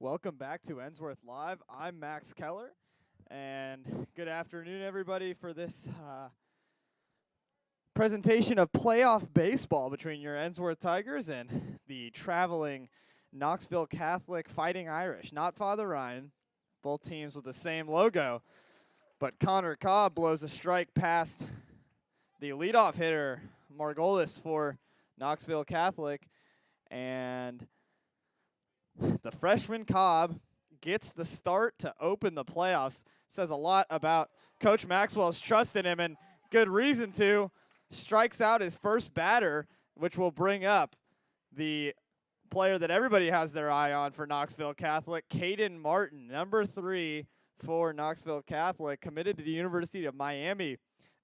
Welcome back to Ensworth Live. I'm Max Keller, and good afternoon, everybody, for this presentation of playoff baseball between your Ensworth Tigers and the traveling Knoxville Catholic Fighting Irish. Not Father Ryan, both teams with the same logo, but Connor Cobb blows a strike past the leadoff hitter, Margolis, for Knoxville Catholic, and the freshman Cobb gets the start to open the playoffs. Says a lot about Coach Maxwell's trust in him, and good reason to. Strikes out his first batter, which will bring up the player that everybody has their eye on for Knoxville Catholic, Caden Martin, number 3 for Knoxville Catholic, committed to the University of Miami,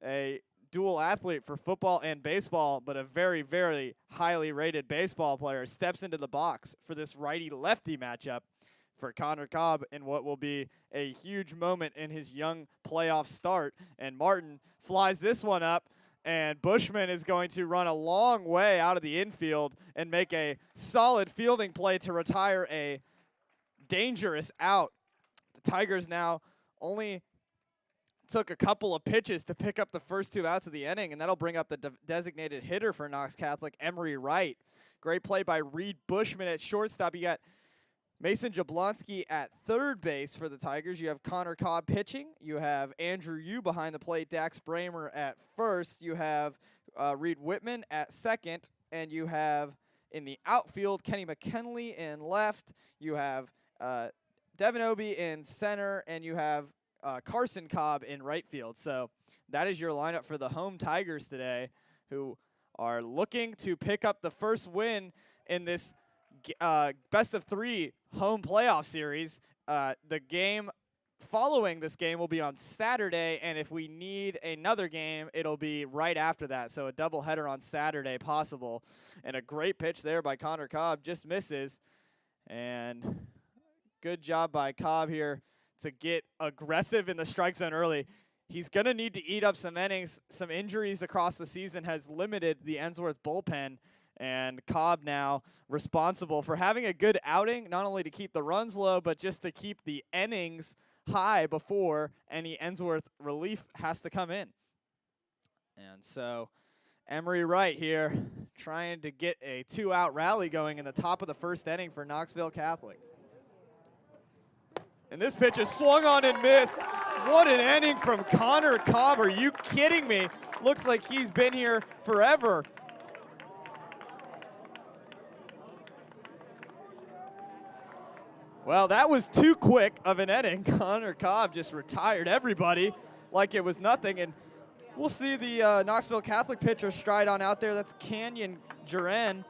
a dual athlete for football and baseball, but a very, very highly rated baseball player, steps into the box for this righty-lefty matchup for Connor Cobb in what will be a huge moment in his young playoff start. And Martin flies this one up, and Bushman is going to run a long way out of the infield and make a solid fielding play to retire a dangerous out. The Tigers now only took a couple of pitches to pick up the first 2 outs of the inning, and that'll bring up the designated hitter for Knox Catholic, Emery Wright. Great play by Reed Bushman at shortstop. You got Mason Jablonski at third base for the Tigers. You have Connor Cobb pitching. You have Andrew Yu behind the plate, Dax Bramer at first. You have Reed Whitman at second, and you have in the outfield Kenny McKinley in left. You have Devin Obie in center, and you have Carson Cobb in right field. So that is your lineup for the home Tigers today, who are looking to pick up the first win in this best of 3 home playoff series. The game following this game will be on Saturday, and if we need another game, it'll be right after that. So a doubleheader on Saturday possible. And a great pitch there by Connor Cobb, just misses. And good job by Cobb here to get aggressive in the strike zone early. He's going to need to eat up some innings. Some injuries across the season has limited the Ensworth bullpen, and Cobb now responsible for having a good outing, not only to keep the runs low, but just to keep the innings high before any Ensworth relief has to come in. And so Emery Wright here trying to get a 2-out rally going in the top of the first inning for Knoxville Catholic. And this pitch is swung on and missed. What an inning from Connor Cobb. Are you kidding me? Looks like he's been here forever. Well, that was too quick of an inning. Connor Cobb just retired everybody like it was nothing. And we'll see the Knoxville Catholic pitcher stride on out there. That's Canyon Garin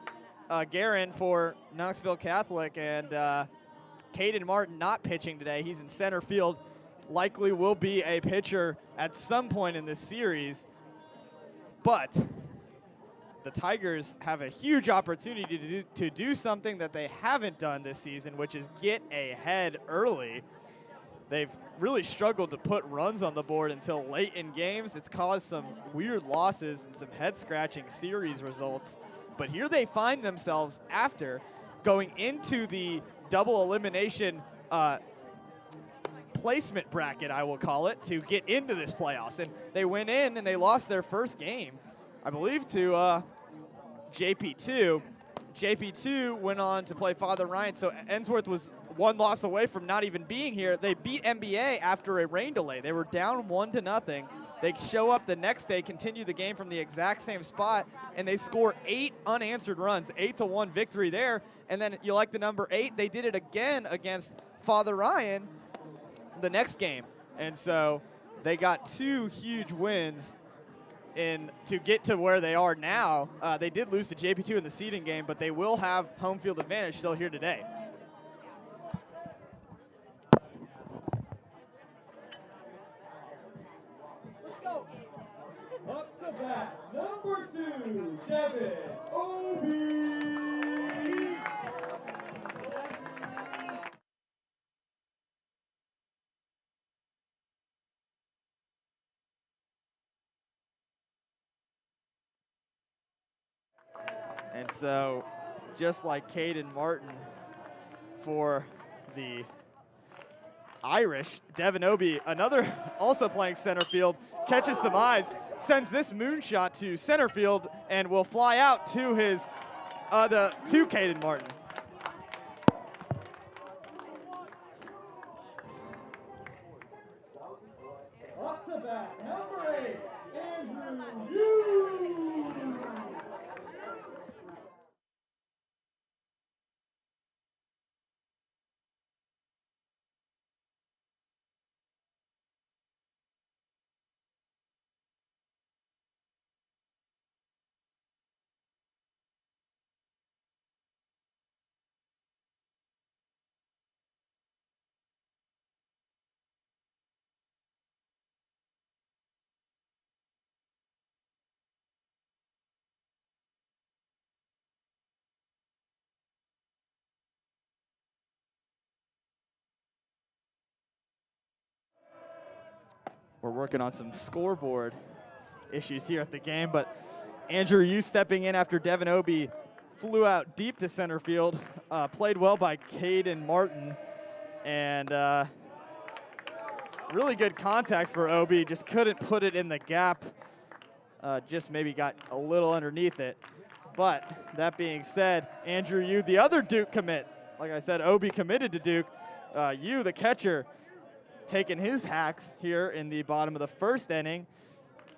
for Knoxville Catholic. And Caden Martin not pitching today. He's in center field. Likely will be a pitcher at some point in this series. But the Tigers have a huge opportunity to do something that they haven't done this season, which is get ahead early. They've really struggled to put runs on the board until late in games. It's caused some weird losses and some head-scratching series results. But here they find themselves after going into the double elimination placement bracket, I will call it, to get into this playoffs. And they went in and they lost their first game, I believe, to JP2. JP2 went on to play Father Ryan, so Ensworth was 1 loss away from not even being here. They beat MBA after a rain delay. They were down 1-0. They show up the next day, continue the game from the exact same spot, and they score 8 unanswered runs, 8-1 victory there. And then you like the number 8, they did it again against Father Ryan the next game. And so they got 2 huge wins to get to where they are now. They did lose to JP2 in the seeding game, but they will have home field advantage still here today. Up to bat, number 2, Devin Obie. And so, just like Caden Martin for the Irish. Devin Obi, another also playing center field, catches some eyes, sends this moonshot to center field, and will fly out to his to Caden Martin. Up to bat, number 8, Andrew Yu. We're working on some scoreboard issues here at the game, but Andrew Yu stepping in after Devin Obi flew out deep to center field. Played well by Caden Martin, and really good contact for Obi. Just couldn't put it in the gap. Just maybe got a little underneath it. But that being said, Andrew Yu, the other Duke commit. Like I said, Obi committed to Duke. Yu, the catcher, taking his hacks here in the bottom of the first inning.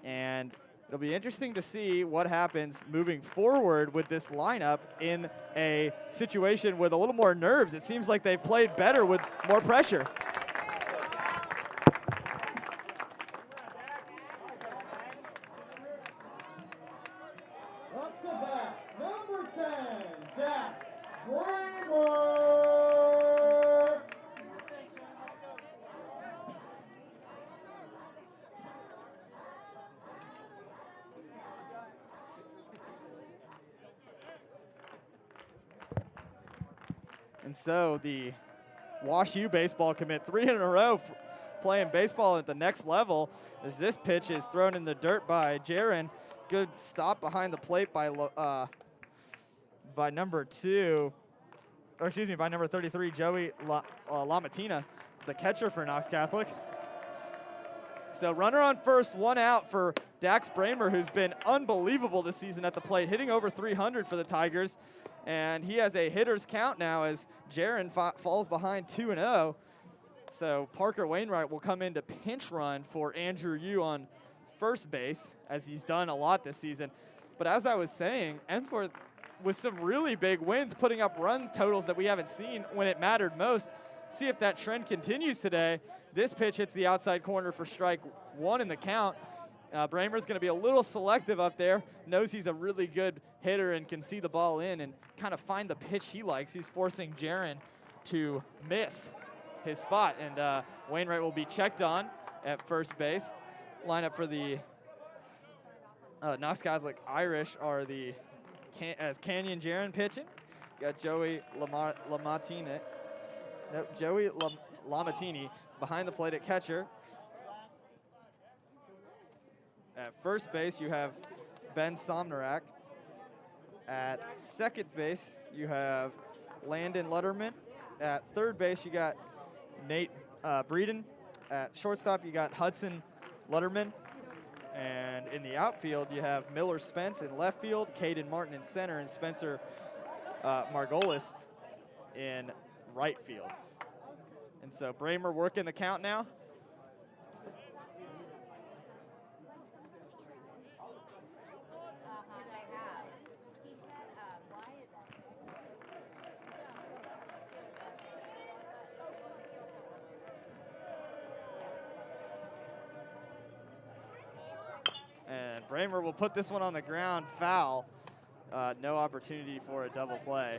And it'll be interesting to see what happens moving forward with this lineup in a situation with a little more nerves. It seems like they've played better with more pressure. Up to bat, number 10, Dax Bramer. And so the Wash U baseball commit 3 in a row playing baseball at the next level as this pitch is thrown in the dirt by Jaron. Good stop behind the plate by number 2, or excuse me, by number 33, Joey Lamatina, the catcher for Knox Catholic. So runner on first, 1 out for Dax Bramer, who's been unbelievable this season at the plate, hitting over 300 for the Tigers. And he has a hitter's count now as Jaron falls behind 2-0. So Parker Wainwright will come in to pinch run for Andrew Yu on first base, as he's done a lot this season. But as I was saying, Ensworth with some really big wins, putting up run totals that we haven't seen when it mattered most. See if that trend continues today. This pitch hits the outside corner for strike 1 in the count. Bramer's going to be a little selective up there, knows he's a really good hitter and can see the ball in and kind of find the pitch he likes. He's forcing Jaron to miss his spot, and Wainwright will be checked on at first base. Lineup for the Knox Catholic Irish are the Canyon Jaron pitching. You got Joey Lamatini behind the plate at catcher. At first base, you have Ben Somnarak. At second base, you have Landon Letterman. At third base, you got Nate Breeden. At shortstop, you got Hudson Letterman. And in the outfield, you have Miller Spence in left field, Caden Martin in center, and Spencer Margolis in right field. And so Bramer working the count now. And Bramer will put this one on the ground, foul. No opportunity for a double play.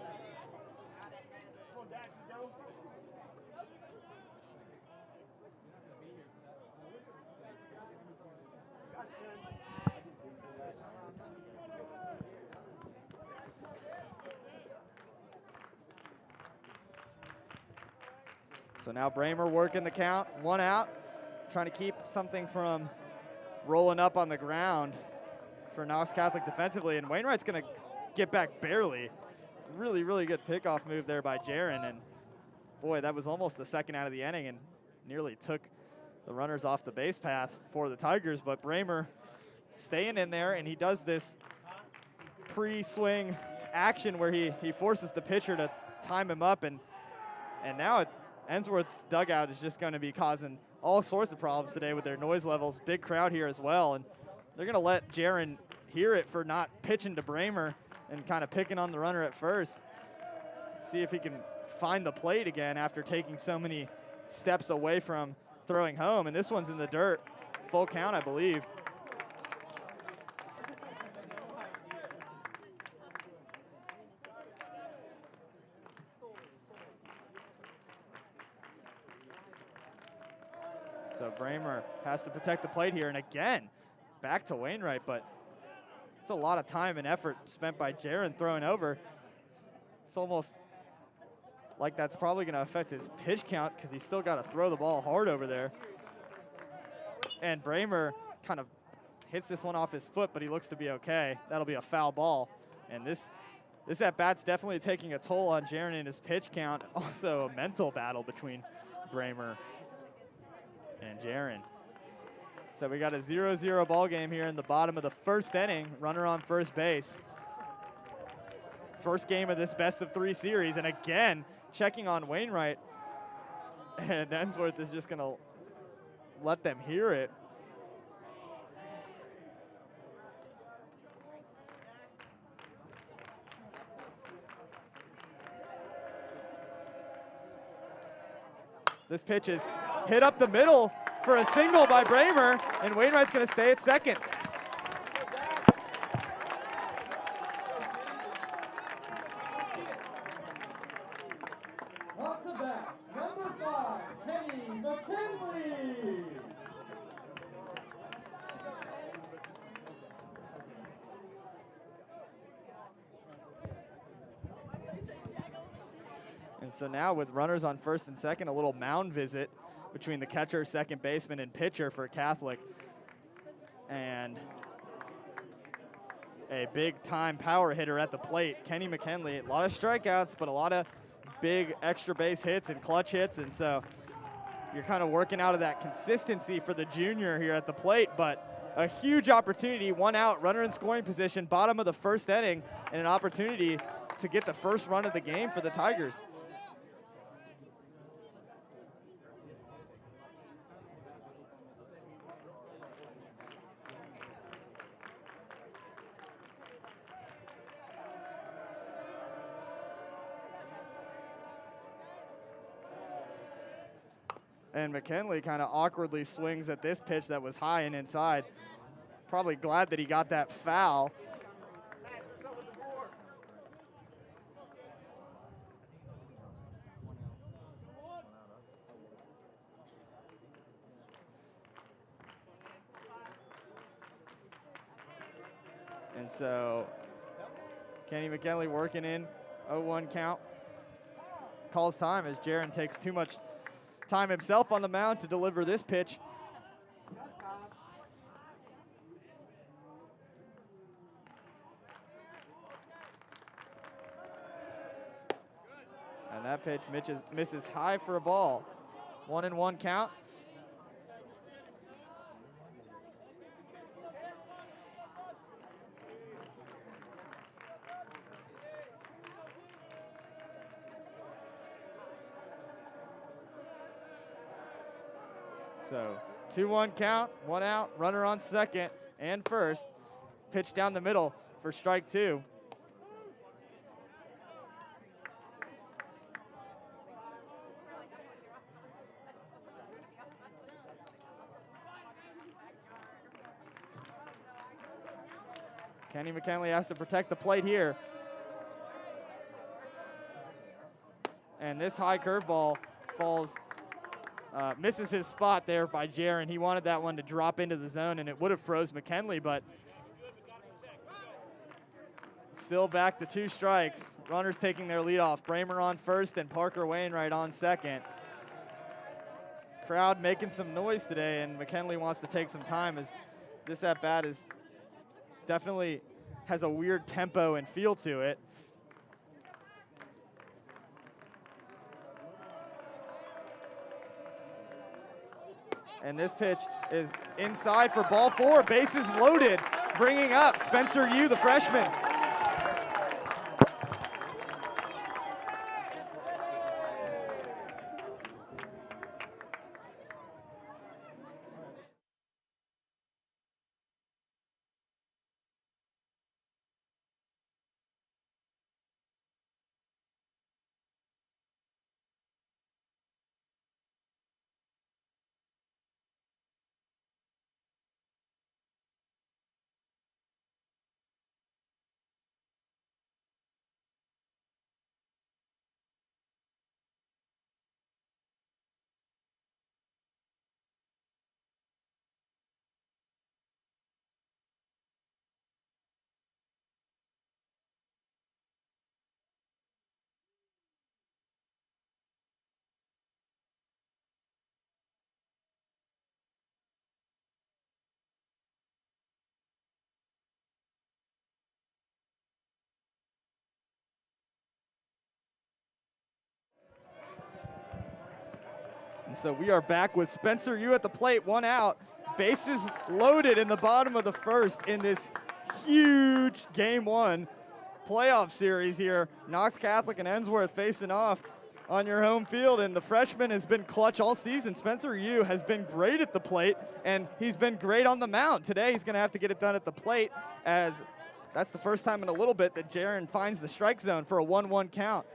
So now Bramer working the count, 1 out, trying to keep something from rolling up on the ground for Knox Catholic defensively, and Wainwright's gonna get back barely. Really, really good pickoff move there by Jaron, and boy, that was almost the second out of the inning and nearly took the runners off the base path for the Tigers, but Bramer staying in there, and he does this pre-swing action where he forces the pitcher to time him up, and now Ensworth's dugout is just going to be causing all sorts of problems today with their noise levels. Big crowd here as well, and they're going to let Jaron hear it for not pitching to Bramer and kind of picking on the runner at first. See if he can find the plate again after taking so many steps away from throwing home, and this one's in the dirt. Full count, I believe. So Bramer has to protect the plate here, and again, back to Wainwright, but it's a lot of time and effort spent by Jaron throwing over. It's almost like that's probably going to affect his pitch count because he's still got to throw the ball hard over there. And Bramer kind of hits this one off his foot, but he looks to be okay. That'll be a foul ball. And this at-bat's definitely taking a toll on Jaron and his pitch count. Also a mental battle between Bramer and Jaron. So we got a 0-0 ball game here in the bottom of the first inning. Runner on first base. First game of this best-of-3 series, and again, checking on Wainwright, and Ensworth is just gonna let them hear it. This pitch is hit up the middle for a single by Bramer, and Wainwright's gonna stay at second. And so now with runners on first and second, a little mound visit between the catcher, second baseman, and pitcher for Catholic. And a big-time power hitter at the plate, Kenny McKinley. A lot of strikeouts, but a lot of big extra base hits and clutch hits. And so you're kind of working out of that consistency for the junior here at the plate, but a huge opportunity, one out, runner in scoring position, bottom of the first inning, and an opportunity to get the first run of the game for the Tigers. And McKinley kind of awkwardly swings at this pitch that was high and inside. Probably glad that he got that foul. And so Kenny McKinley working in 0-1 count. Calls time as Jaron takes too much time himself on the mound to deliver this pitch. And that pitch misses high for a ball. 1-1 count. So 2-1 count, one out, runner on second and first. Pitch down the middle for strike two. Kenny McKinley has to protect the plate here. And this high curveball falls. Misses his spot there by Jaron. He wanted that one to drop into the zone, and it would have froze McKinley, but still back to 2 strikes. Runners taking their lead off. Bramer on first and Parker Wainwright on second. Crowd making some noise today, and McKinley wants to take some time as this at-bat is definitely has a weird tempo and feel to it. And this pitch is inside for ball 4, bases loaded, bringing up Spencer Yu, the freshman. And so we are back with Spencer Yu at the plate, 1 out. Bases loaded in the bottom of the first in this huge Game 1 playoff series here. Knox Catholic and Ensworth facing off on your home field, and the freshman has been clutch all season. Spencer Yu has been great at the plate, and he's been great on the mound. Today he's going to have to get it done at the plate, as that's the first time in a little bit that Jaron finds the strike zone for a 1-1 count.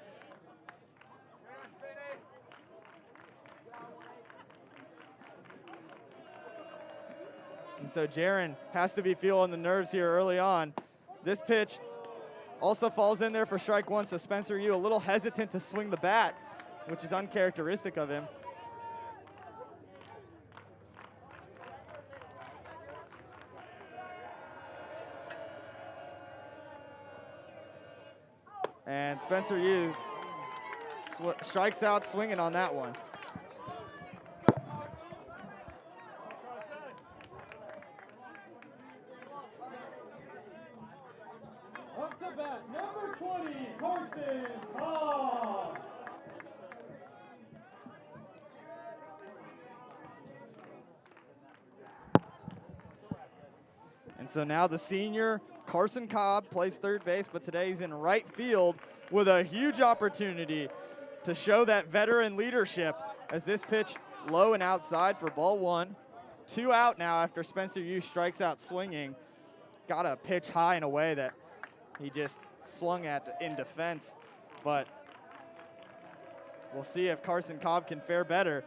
And so Jaron has to be feeling the nerves here early on. This pitch also falls in there for strike 1, so Spencer Yu a little hesitant to swing the bat, which is uncharacteristic of him. And Spencer Yu strikes out swinging on that one. Up to bat, number 20, Carson Cobb. And so now the senior, Carson Cobb, plays third base, but today he's in right field with a huge opportunity to show that veteran leadership, as this pitch low and outside for ball 1. 2 out now after Spencer Yu strikes out swinging. Got a pitch high in a way that he just swung at in defense, but we'll see if Carson Cobb can fare better.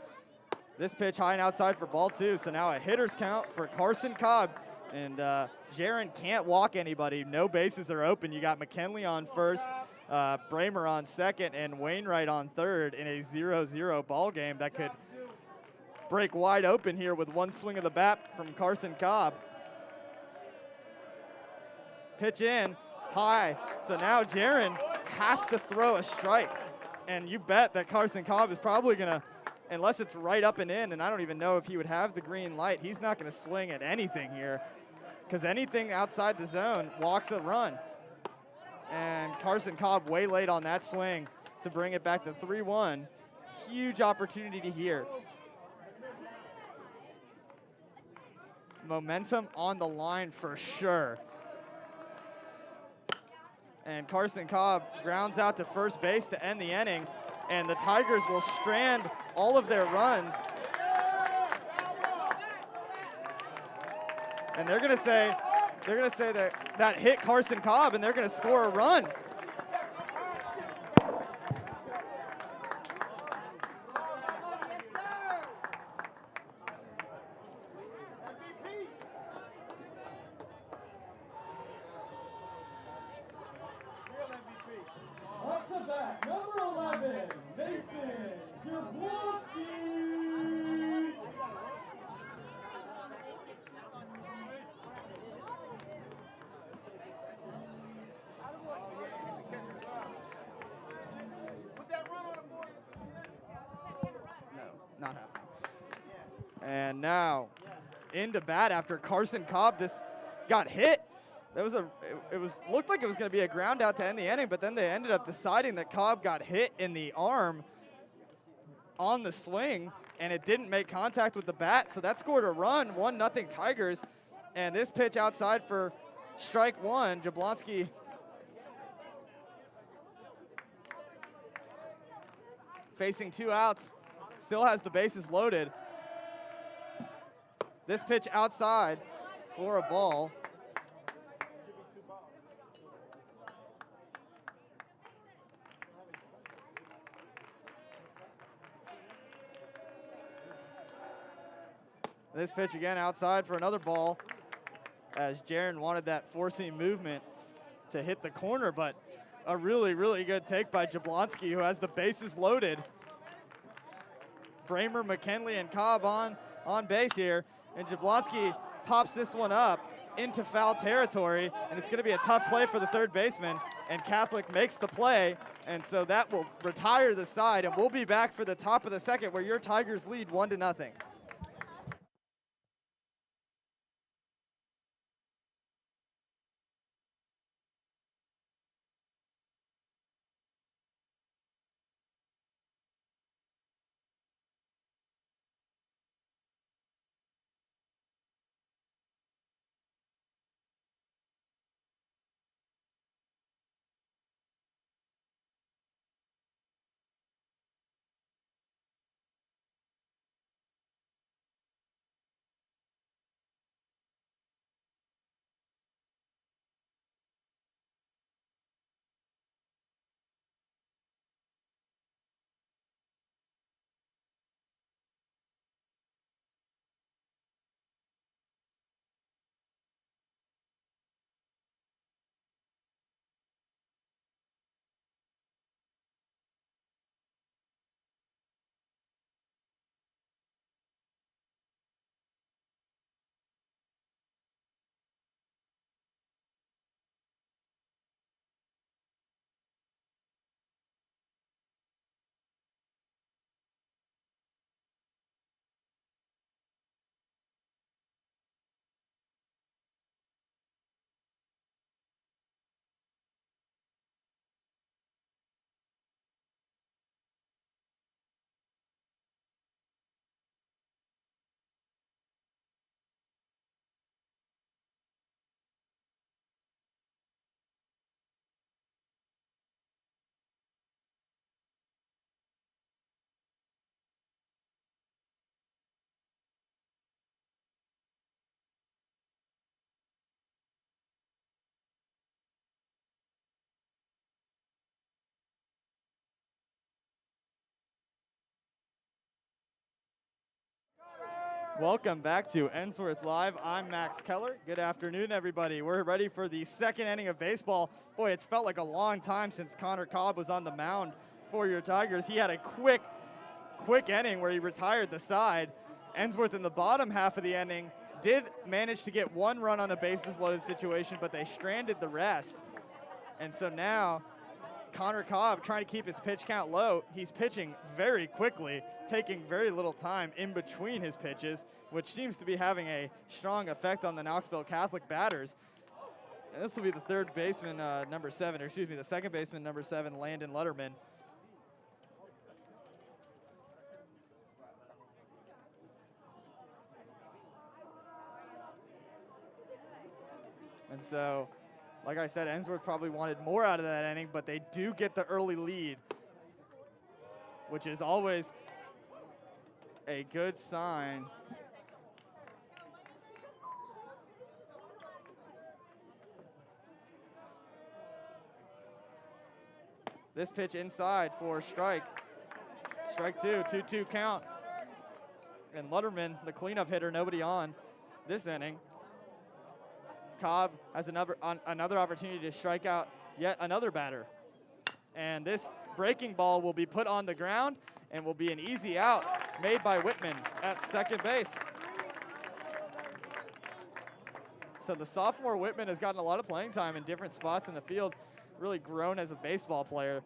This pitch high and outside for ball 2, so now a hitter's count for Carson Cobb, and Jaron can't walk anybody. No bases are open. You got McKinley on first, Bramer on second, and Wainwright on third in a 0-0 ball game that could break wide open here with one swing of the bat from Carson Cobb. Pitch in. High. So now Jaron has to throw a strike. And you bet that Carson Cobb is probably going to, unless it's right up and in, and I don't even know if he would have the green light, he's not going to swing at anything here, because anything outside the zone walks a run. And Carson Cobb way late on that swing to bring it back to 3-1. Huge opportunity here. Momentum on the line for sure. And Carson Cobb grounds out to first base to end the inning, and the Tigers will strand all of their runs. And they're gonna say that hit Carson Cobb, and they're gonna score a run. Up to bat, number 11, Mason Jablonski. No, not happening. And now into bat after Carson Cobb just got hit. That was looked like it was going to be a ground out to end the inning, but then they ended up deciding that Cobb got hit in the arm on the swing, and it didn't make contact with the bat, so that scored a run, 1-0 Tigers. And this pitch outside for strike one. Jablonski facing 2 outs, still has the bases loaded. This pitch outside for a ball. This pitch again outside for another ball, as Jaron wanted that four-seam movement to hit the corner, but a really, really good take by Jablonski, who has the bases loaded. Bramer, McKinley, and Cobb on base here, and Jablonski pops this one up into foul territory, and it's going to be a tough play for the third baseman, and Catholic makes the play, and so that will retire the side, and we'll be back for the top of the second where your Tigers lead 1-0. Welcome back to Ensworth Live. I'm Max Keller. Good afternoon, everybody. We're ready for the second inning of baseball. Boy, it's felt like a long time since Connor Cobb was on the mound for your Tigers. He had a quick inning where he retired the side. Ensworth in the bottom half of the inning did manage to get one run on a bases loaded situation, but they stranded the rest. And so now Connor Cobb trying to keep his pitch count low. He's pitching very quickly, taking very little time in between his pitches, which seems to be having a strong effect on the Knoxville Catholic batters. And this will be the third baseman, the second baseman, number 7, Landon Letterman. And so, like I said, Ensworth probably wanted more out of that inning, but they do get the early lead, which is always a good sign. This pitch inside for strike. Strike two, 2-2 count. And Letterman, the cleanup hitter, nobody on this inning. Cobb has another opportunity to strike out yet another batter. And this breaking ball will be put on the ground and will be an easy out made by Whitman at second base. So the sophomore Whitman has gotten a lot of playing time in different spots in the field, really grown as a baseball player,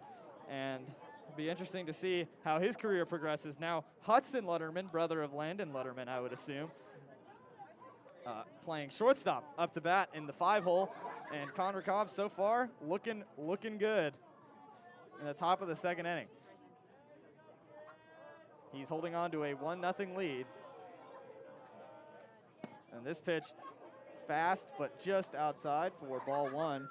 and it'll be interesting to see how his career progresses. Now Hudson Letterman, brother of Landon Letterman, I would assume, playing shortstop up to bat in the 5-hole, and Connor Cobb so far looking good in the top of the second inning. He's holding on to a 1-0 lead. And this pitch, fast, but just outside for ball one.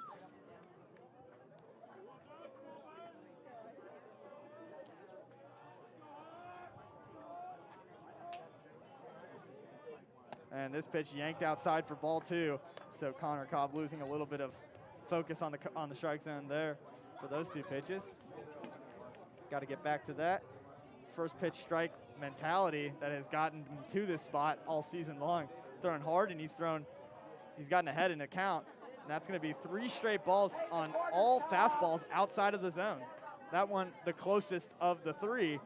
And this pitch yanked outside for ball two. So Connor Cobb losing a little bit of focus on the strike zone there for those two pitches. Got to get back to that first pitch strike mentality that has gotten him to this spot all season long. Throwing hard, and he's gotten ahead in the count. And that's going to be 3 straight balls on all fastballs outside of the zone. That one, the closest of the 3,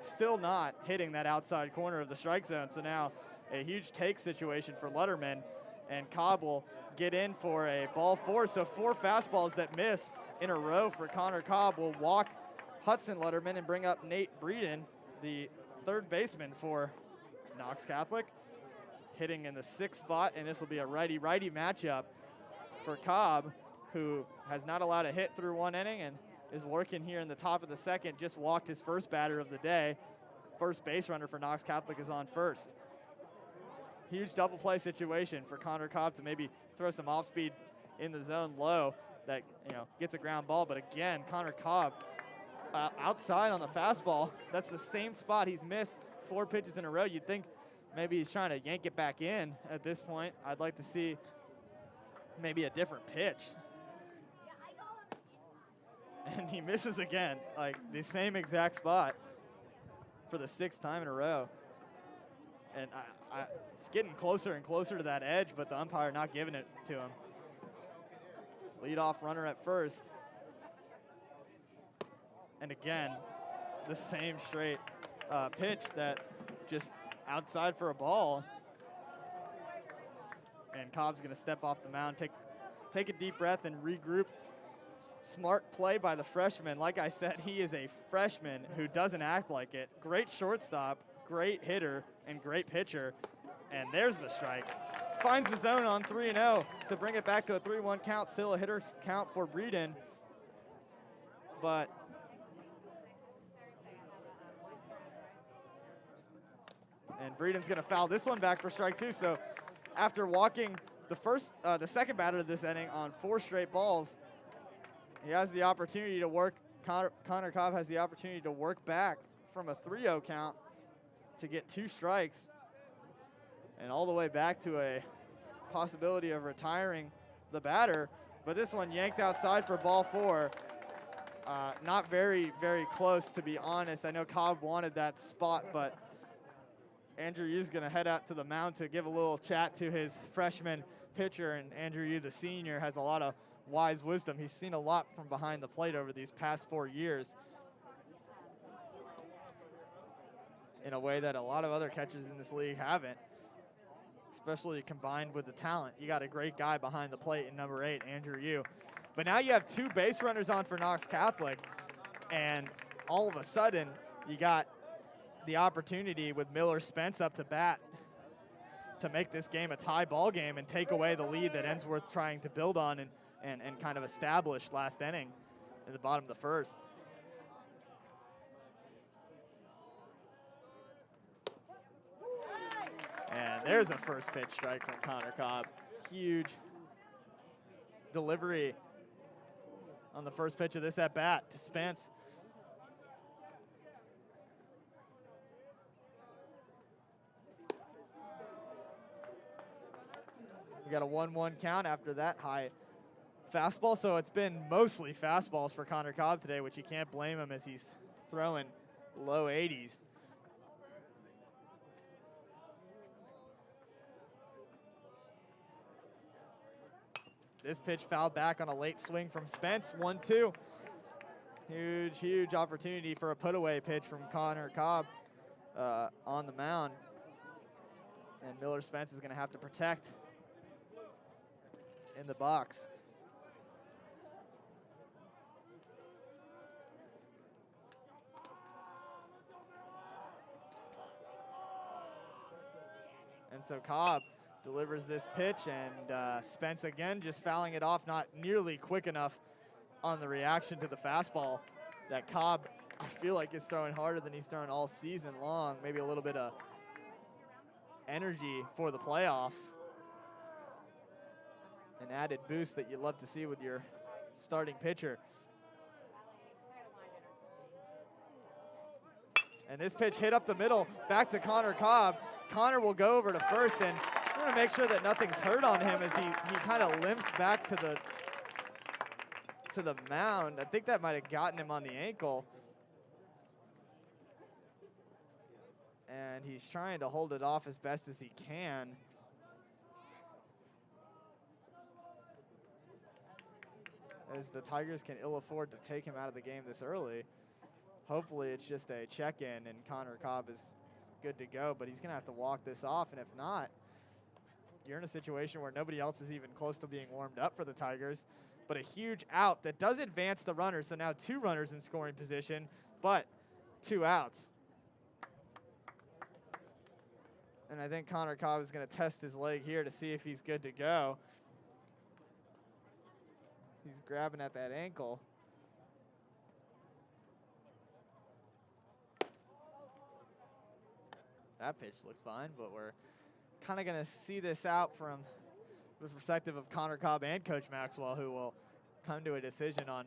still not hitting that outside corner of the strike zone. So now a huge take situation for Letterman, and Cobb will get in for a ball 4. So 4 fastballs that miss in a row for Connor Cobb will walk Hudson Letterman and bring up Nate Breeden, the third baseman for Knox Catholic, hitting in the 6th spot, and this will be a righty-righty matchup for Cobb, who has not allowed a hit through 1 inning and is working here in the top of the 2nd, just walked his first batter of the day. First base runner for Knox Catholic is on first. Huge double play situation for Connor Cobb to maybe throw some off speed in the zone low that, gets a ground ball. But again, Connor Cobb outside on the fastball. That's the same spot he's missed 4 pitches in a row. You'd think maybe he's trying to yank it back in at this point. I'd like to see maybe a different pitch. And he misses again, like the same exact spot for the 6th time in a row. And it's getting closer and closer to that edge, but the umpire not giving it to him. Leadoff runner at first. And again, the same straight pitch that just outside for a ball. And Cobb's gonna step off the mound, take a deep breath and regroup. Smart play by the freshman. Like I said, he is a freshman who doesn't act like it. Great shortstop, great hitter, and great pitcher. And there's the strike. Finds the zone on 3-0 to bring it back to a 3-1 count. Still a hitter's count for Breeden. But and Breeden's gonna foul this one back for strike 2. So after walking the second batter of this inning on 4 straight balls, he has the opportunity to work. Connor Cobb has the opportunity to work back from a 3-0 count to get 2 strikes and all the way back to a possibility of retiring the batter. But this one yanked outside for ball 4. Not very, very close, to be honest. I know Cobb wanted that spot, but Andrew Yu's going to head out to the mound to give a little chat to his freshman pitcher, and Andrew Yu, the senior, has a lot of wise wisdom. He's seen a lot from behind the plate over these past 4 years in a way that a lot of other catchers in this league haven't, especially combined with the talent. You got a great guy behind the plate in number 8, Andrew Yu. But now you have 2 base runners on for Knox Catholic, and all of a sudden you got the opportunity with Miller Spence up to bat to make this game a tie ball game and take away the lead that Ensworth trying to build on and kind of establish last inning in the bottom of the 1st. And there's a first pitch strike from Connor Cobb. Huge delivery on the first pitch of this at bat to Spence. We got a 1-1 count after that high fastball, so it's been mostly fastballs for Connor Cobb today, which you can't blame him as he's throwing low 80s. This pitch fouled back on a late swing from Spence, 1-2. Huge, huge opportunity for a put-away pitch from Connor Cobb on the mound. And Miller Spence is gonna have to protect in the box. And so Cobb delivers this pitch, and Spence again just fouling it off, not nearly quick enough on the reaction to the fastball that Cobb I feel like is throwing harder than he's thrown all season long. Maybe a little bit of energy for the playoffs. An added boost that you love to see with your starting pitcher. And this pitch hit up the middle, back to Connor Cobb. Connor will go over to first, and we're gonna make sure that nothing's hurt on him as he kind of limps back to the mound. I think that might have gotten him on the ankle. And he's trying to hold it off as best as he can. As the Tigers can ill afford to take him out of the game this early. Hopefully it's just a check-in and Connor Cobb is good to go, but he's gonna have to walk this off, and if not, you're in a situation where nobody else is even close to being warmed up for the Tigers, but a huge out that does advance the runner, so now 2 runners in scoring position, but 2 outs. And I think Connor Cobb is gonna test his leg here to see if he's good to go. He's grabbing at that ankle. That pitch looked fine, but we're kind of going to see this out from the perspective of Connor Cobb and Coach Maxwell, who will come to a decision on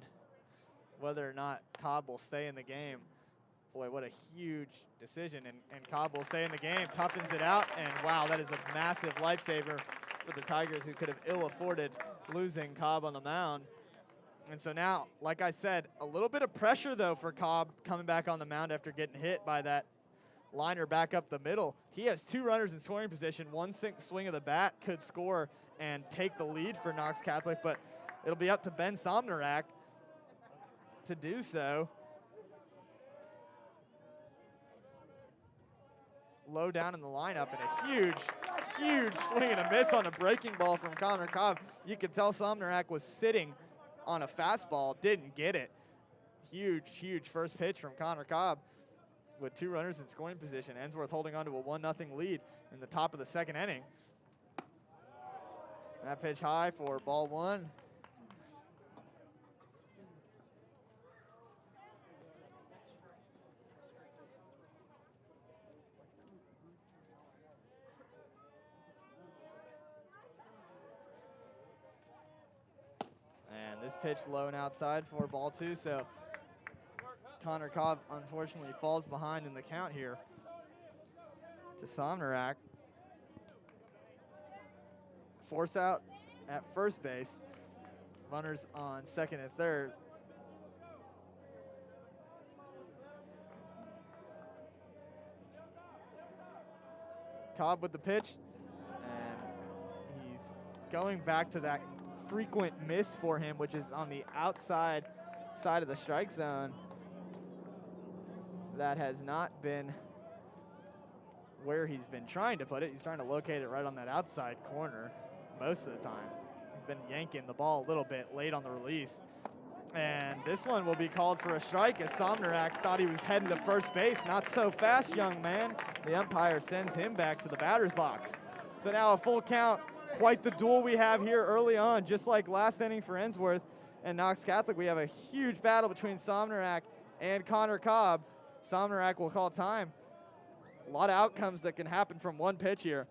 whether or not Cobb will stay in the game. Boy, what a huge decision, and Cobb will stay in the game, toughens it out, and wow, that is a massive lifesaver for the Tigers, who could have ill-afforded losing Cobb on the mound. And so now, like I said, a little bit of pressure, though, for Cobb coming back on the mound after getting hit by that liner back up the middle. He has 2 runners in scoring position. One swing of the bat could score and take the lead for Knox Catholic, but it'll be up to Ben Somnarak to do so. Low down in the lineup, and a huge swing and a miss on a breaking ball from Connor Cobb. You could tell Somnarak was sitting on a fastball, didn't get it. Huge first pitch from Connor Cobb. With 2 runners in scoring position, Ensworth holding on to a 1-0 lead in the top of the 2nd inning. That pitch high for ball 1. And this pitch low and outside for ball 2, so Connor Cobb unfortunately falls behind in the count here to Somnarak. Force out at first base. Runners on 2nd and 3rd. Cobb with the pitch, and he's going back to that frequent miss for him, which is on the outside side of the strike zone. That has not been where he's been trying to put it. He's trying to locate it right on that outside corner most of the time. He's been yanking the ball a little bit late on the release. And this one will be called for a strike as Somnarak thought he was heading to first base. Not so fast, young man. The umpire sends him back to the batter's box. So now a full count. Quite the duel we have here early on, just like last inning for Ensworth and Knox Catholic. We have a huge battle between Somnarak and Connor Cobb. Somnarak will call time. A lot of outcomes that can happen from one pitch here.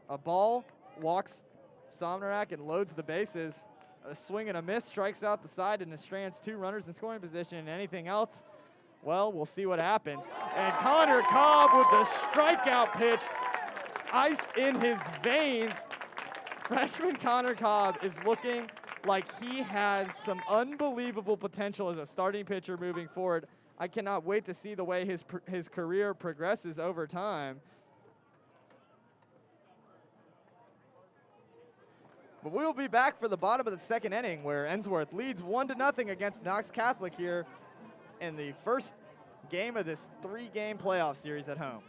A ball walks Somnarak and loads the bases. A swing and a miss strikes out the side and it strands 2 runners in scoring position. And anything else, well, we'll see what happens. And Connor Cobb with the strikeout pitch. Ice in his veins. Freshman Connor Cobb is looking like he has some unbelievable potential as a starting pitcher moving forward. I cannot wait to see the way his career progresses over time. But we'll be back for the bottom of the 2nd inning, where Ensworth leads 1-0 against Knox Catholic here in the first game of this 3-game playoff series at home.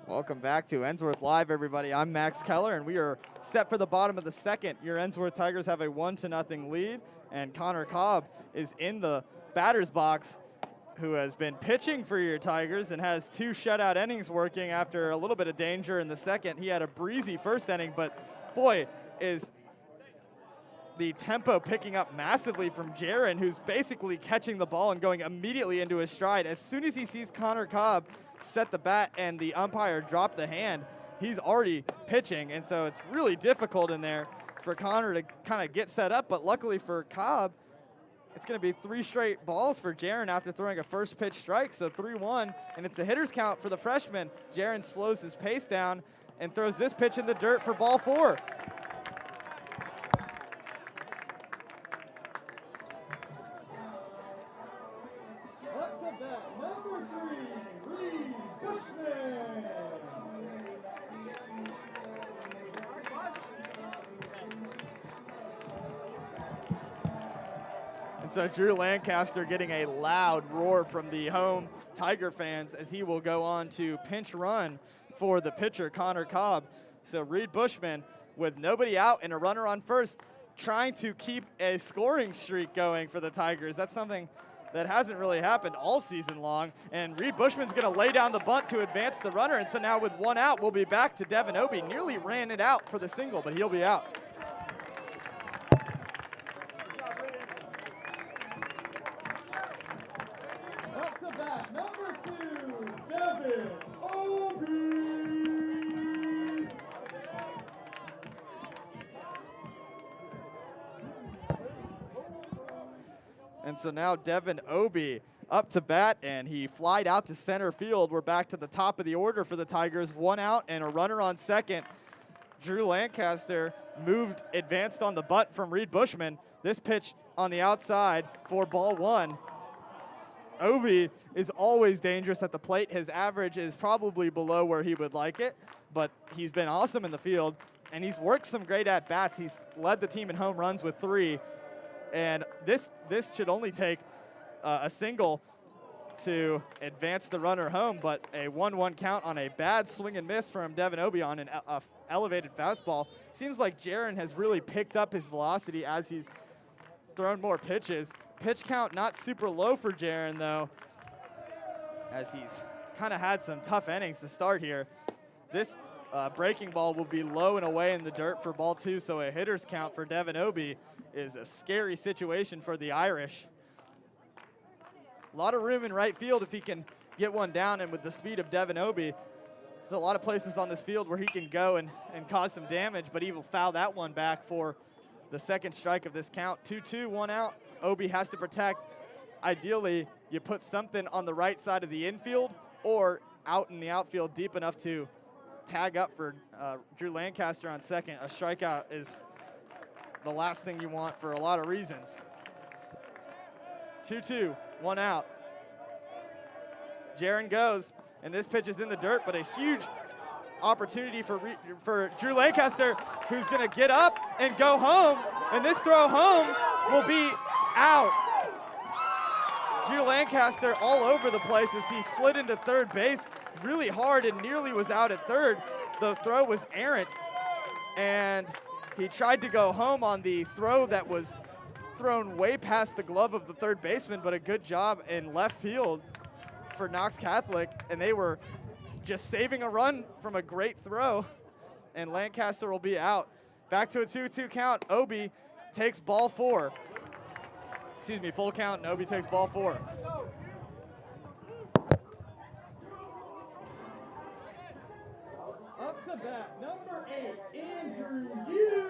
Welcome back to Ensworth Live, everybody. I'm Max Keller, and we are set for the bottom of the second. Your Ensworth Tigers have a 1-0 lead, and Connor Cobb is in the batter's box, who has been pitching for your Tigers and has 2 shutout innings working after a little bit of danger in the second. He had a breezy first inning, but boy, is the tempo picking up massively from Jaron, who's basically catching the ball and going immediately into his stride. As soon as he sees Connor Cobb set the bat and the umpire drop the hand, he's already pitching, and so it's really difficult in there for Connor to kind of get set up. But luckily for Cobb, it's going to be 3 straight balls for Jaron after throwing a first pitch strike, so 3-1, and it's a hitter's count for the freshman. Jaron slows his pace down and throws this pitch in the dirt for ball 4. Up to bat, number 3, Reed Bushman. And so Drew Lancaster getting a loud roar from the home Tiger fans as he will go on to pinch run for the pitcher, Connor Cobb. So Reed Bushman with nobody out and a runner on first, trying to keep a scoring streak going for the Tigers. That's something that hasn't really happened all season long. And Reed Bushman's going to lay down the bunt to advance the runner. And so now with 1 out, we'll be back to Devin Obie. Nearly ran it out for the single, but he'll be out. Up to bat, number 2, Devin Obie. And so now Devin Obie up to bat, and he flied out to center field. We're back to the top of the order for the Tigers. 1 out and a runner on second. Drew Lancaster advanced on the bunt from Reed Bushman. This pitch on the outside for ball 1. Obie is always dangerous at the plate. His average is probably below where he would like it, but he's been awesome in the field, and he's worked some great at-bats. He's led the team in home runs with 3. And this should only take a single to advance the runner home, but a 1-1 count on a bad swing and miss from Devin Obie on an elevated fastball. Seems like Jaron has really picked up his velocity as he's thrown more pitches. Pitch count not super low for Jaron, though, as he's kind of had some tough innings to start here. This breaking ball will be low and away in the dirt for ball 2, so a hitter's count for Devin Obie is a scary situation for the Irish. A lot of room in right field if he can get one down, and with the speed of Devin Obie, there's a lot of places on this field where he can go and cause some damage, but he will foul that one back for the second strike of this count. 2-2, 1 out. Obie has to protect. Ideally, you put something on the right side of the infield or out in the outfield deep enough to tag up for Drew Lancaster on second. A strikeout is the last thing you want for a lot of reasons. 2-2, 1 out. Jaron goes, and this pitch is in the dirt, but a huge opportunity for Drew Lancaster, who's going to get up and go home, and this throw home will be out. Drew Lancaster all over the place as he slid into third base really hard and nearly was out at third. The throw was errant, and he tried to go home on the throw that was thrown way past the glove of the third baseman, but a good job in left field for Knox Catholic, and they were just saving a run from a great throw, and Lancaster will be out. Back to a 2-2 count. Obie takes ball 4. Excuse me, full count, and Obie takes ball 4. Up to bat, number 8, Andrew Yu.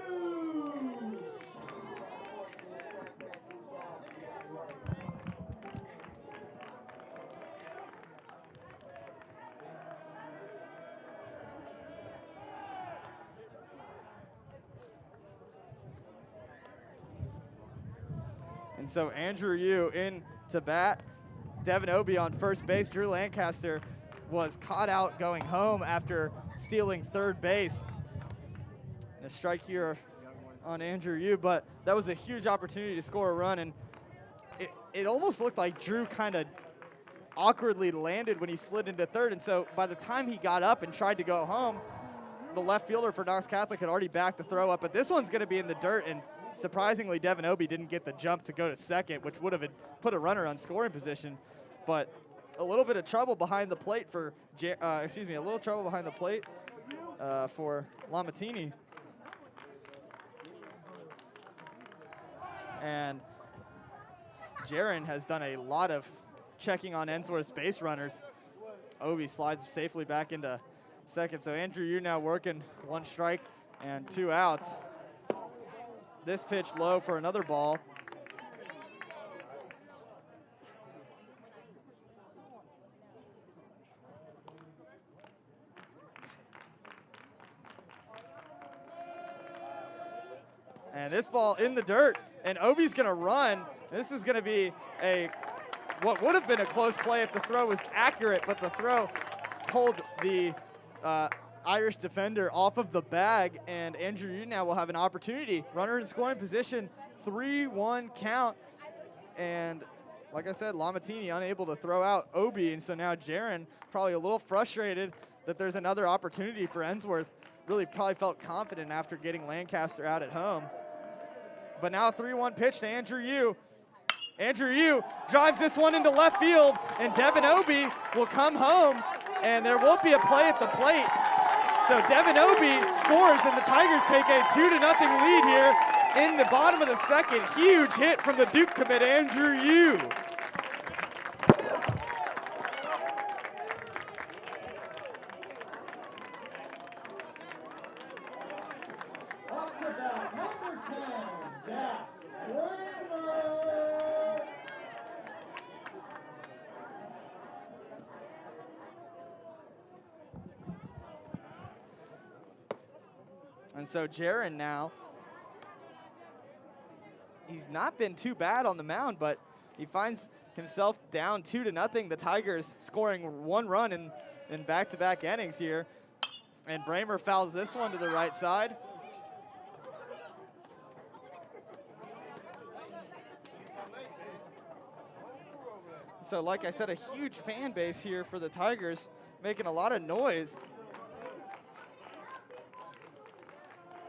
And so Andrew Yu in to bat. Devin Obie on first base. Drew Lancaster was caught out going home after stealing third base. And a strike here on Andrew Yu, but that was a huge opportunity to score a run, and it almost looked like Drew kind of awkwardly landed when he slid into third. And so by the time he got up and tried to go home, the left fielder for Knox Catholic had already backed the throw up. But this one's going to be in the dirt. And surprisingly, Devin Obie didn't get the jump to go to second, which would have put a runner on scoring position. But a little bit of trouble behind the plate for, a little trouble behind the plate for Lamatini. And Jaron has done a lot of checking on Ensworth's base runners. Obie slides safely back into second. So Andrew, you're now working 1 strike and 2 outs. This pitch low for another ball. And this ball in the dirt, and Obie's gonna run. This is gonna be what would have been a close play if the throw was accurate, but the throw pulled the Irish defender off of the bag, and Andrew, you now will have an opportunity. Runner in scoring position, 3-1 count, and like I said, Lamatini unable to throw out Obie, and so now Jaron probably a little frustrated that there's another opportunity for Ensworth. Really probably felt confident after getting Lancaster out at home. But now a 3-1 pitch to Andrew Yu. Andrew Yu drives this one into left field, and Devin Obie will come home, and there won't be a play at the plate. So Devin Obie scores, and the Tigers take a 2-0 lead here in the bottom of the second. Huge hit from the Duke commit, Andrew Yu. Up to bat, number 10, Dax Kramer. And so Jaron now, he's not been too bad on the mound, but he finds himself down 2-0. The Tigers scoring 1 run in back-to-back innings here. And Bramer fouls this one to the right side. So like I said, a huge fan base here for the Tigers, making a lot of noise.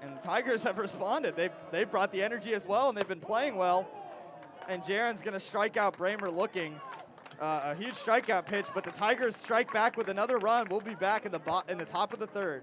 And the Tigers have responded. They've brought the energy as well, and they've been playing well. And Jaron's going to strike out Bramer looking. A huge strikeout pitch, but the Tigers strike back with another run. We'll be back in the top of the third.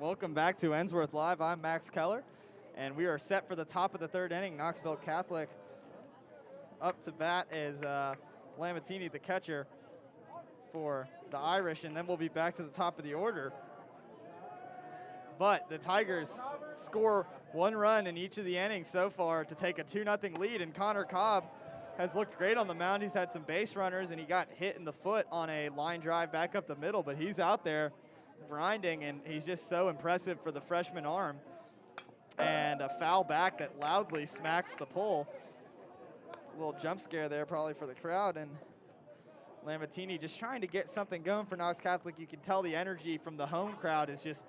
Welcome back to Ensworth Live. I'm Max Keller, and we are set for the top of the third inning. Knoxville Catholic up to bat is Lamatini, the catcher for the Irish, and then we'll be back to the top of the order. But the Tigers score 1 run in each of the innings so far to take a 2-0 lead, and Connor Cobb has looked great on the mound. He's had some base runners, and he got hit in the foot on a line drive back up the middle, but he's out there grinding, and he's just so impressive for the freshman arm. And a foul back that loudly smacks the pole. A little jump scare there probably for the crowd, and Lambertini just trying to get something going for Knox Catholic. You can tell the energy from the home crowd is just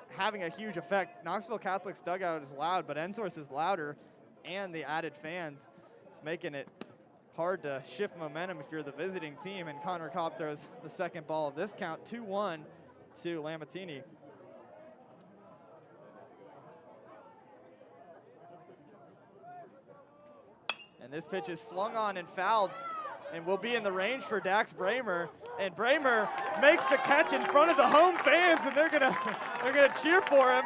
having a huge effect. Knoxville Catholic's dugout is loud, but Ensworth is louder, and the added fans. It's making it hard to shift momentum if you're the visiting team, and Connor Cobb throws the second ball of this count, 2-1 to Lambertini. And this pitch is swung on and fouled, and will be in the range for Dax Bramer. And Bramer makes the catch in front of the home fans, and they're gonna cheer for him.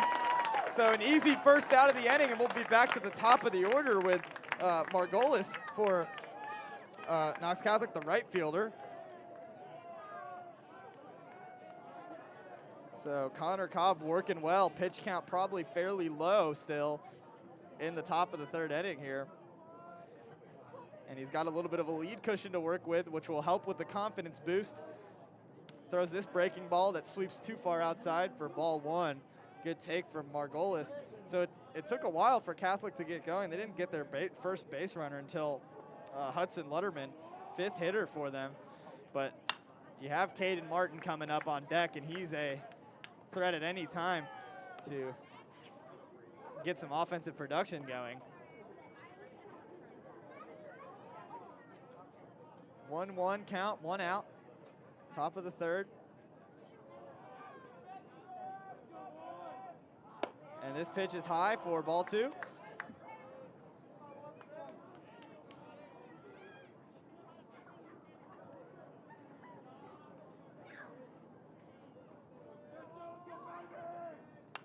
So an easy first out of the inning, and we'll be back to the top of the order with Margolis for Knox Catholic, the right fielder. So Connor Cobb working well. Pitch count probably fairly low still in the top of the third inning here. And he's got a little bit of a lead cushion to work with, which will help with the confidence boost. Throws this breaking ball that sweeps too far outside for ball one. Good take from Margolis. So it took a while for Catholic to get going. They didn't get their first base runner until Hudson Lutterman, fifth hitter for them. But you have Caden Martin coming up on deck, and he's a threat at any time to get some offensive production going. 1-1 count, 1 out, top of the third. And this pitch is high for ball two.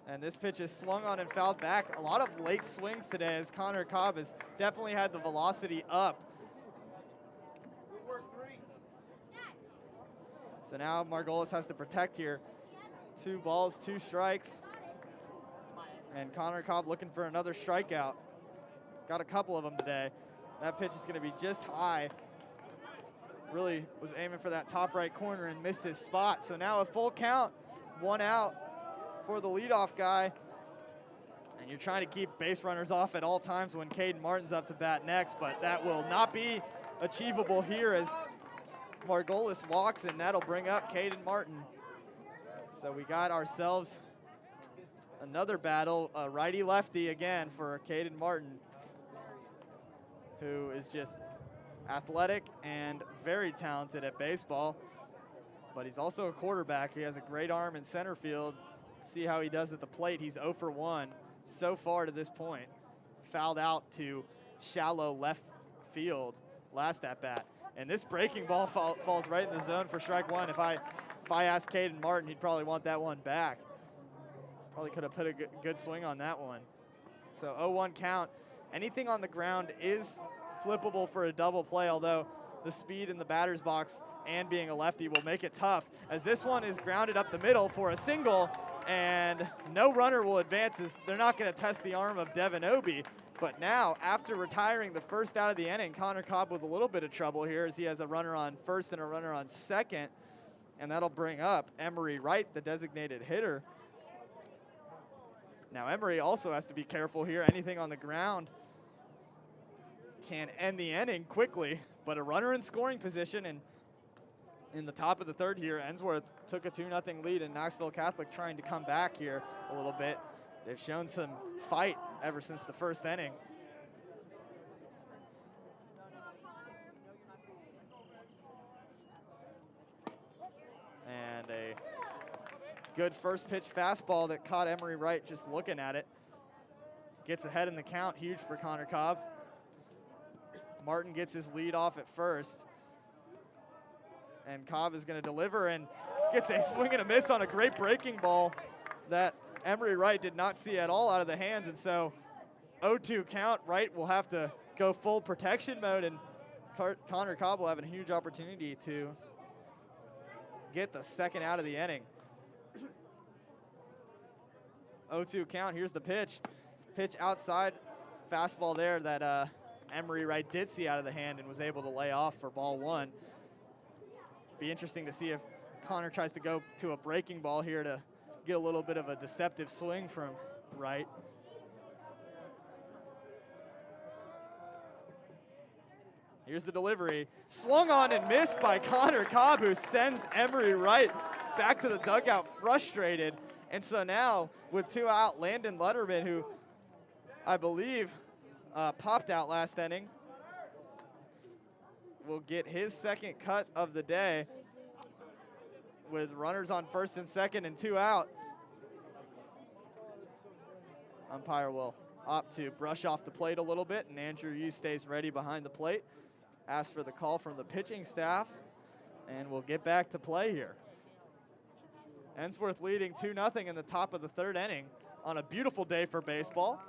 And this pitch is swung on and fouled back. A lot of late swings today, as Connor Cobb has definitely had the velocity up. So now Margolis has to protect here. 2 balls, 2 strikes. And Connor Cobb looking for another strikeout. Got a couple of them today. That pitch is gonna be just high. Really was aiming for that top right corner and missed his spot. So now a full count, 1 out for the leadoff guy. And you're trying to keep base runners off at all times when Caden Martin's up to bat next, but that will not be achievable here as Margolis walks, and that'll bring up Caden Martin. So we got ourselves another battle, righty-lefty again for Caden Martin, who is just athletic and very talented at baseball, but he's also a quarterback. He has a great arm in center field. Let's see how he does at the plate. He's 0 for 1 so far to this point. Fouled out to shallow left field last at bat. And this breaking ball falls right in the zone for strike one. If I asked Caden Martin, he'd probably want that one back. Probably could have put a good swing on that one. So 0-1 count. Anything on the ground is flippable for a double play, although the speed in the batter's box and being a lefty will make it tough, as this one is grounded up the middle for a single, and no runner will advance. They're not going to test the arm of Devin Obie. But now, after retiring the first out of the inning, Connor Cobb with a little bit of trouble here, as he has a runner on first and a runner on second. And that'll bring up Emery Wright, the designated hitter. Now, Emery also has to be careful here. Anything on the ground can end the inning quickly. But a runner in scoring position, and in the top of the third here, Ensworth took a 2-0 lead, and Knoxville Catholic trying to come back here a little bit. They've shown some fight ever since the first inning. And a good first pitch fastball that caught Emery Wright just looking at it. Gets ahead in the count, huge for Connor Cobb. Martin gets his lead off at first. And Cobb is gonna deliver and gets a swing and a miss on a great breaking ball that Emery Wright did not see at all out of the hands, and so 0-2 count. Wright will have to go full protection mode, and Connor Cobb will have a huge opportunity to get the second out of the inning. 0-2 count, here's the pitch. Pitch outside, fastball there that Emery Wright did see out of the hand and was able to lay off for ball one. Be interesting to see if Connor tries to go to a breaking ball here to get a little bit of a deceptive swing from right. Here's the delivery. Swung on and missed by Connor Cobb, who sends Emery Wright back to the dugout frustrated. And so now, with 2 out, Landon Letterman, who I believe popped out last inning, will get his second cut of the day with runners on first and second and 2 out. Umpire will opt to brush off the plate a little bit, and Andrew Yu stays ready behind the plate. Ask for the call from the pitching staff, and we'll get back to play here. Ensworth leading 2-0 in the top of the 3rd inning on a beautiful day for baseball.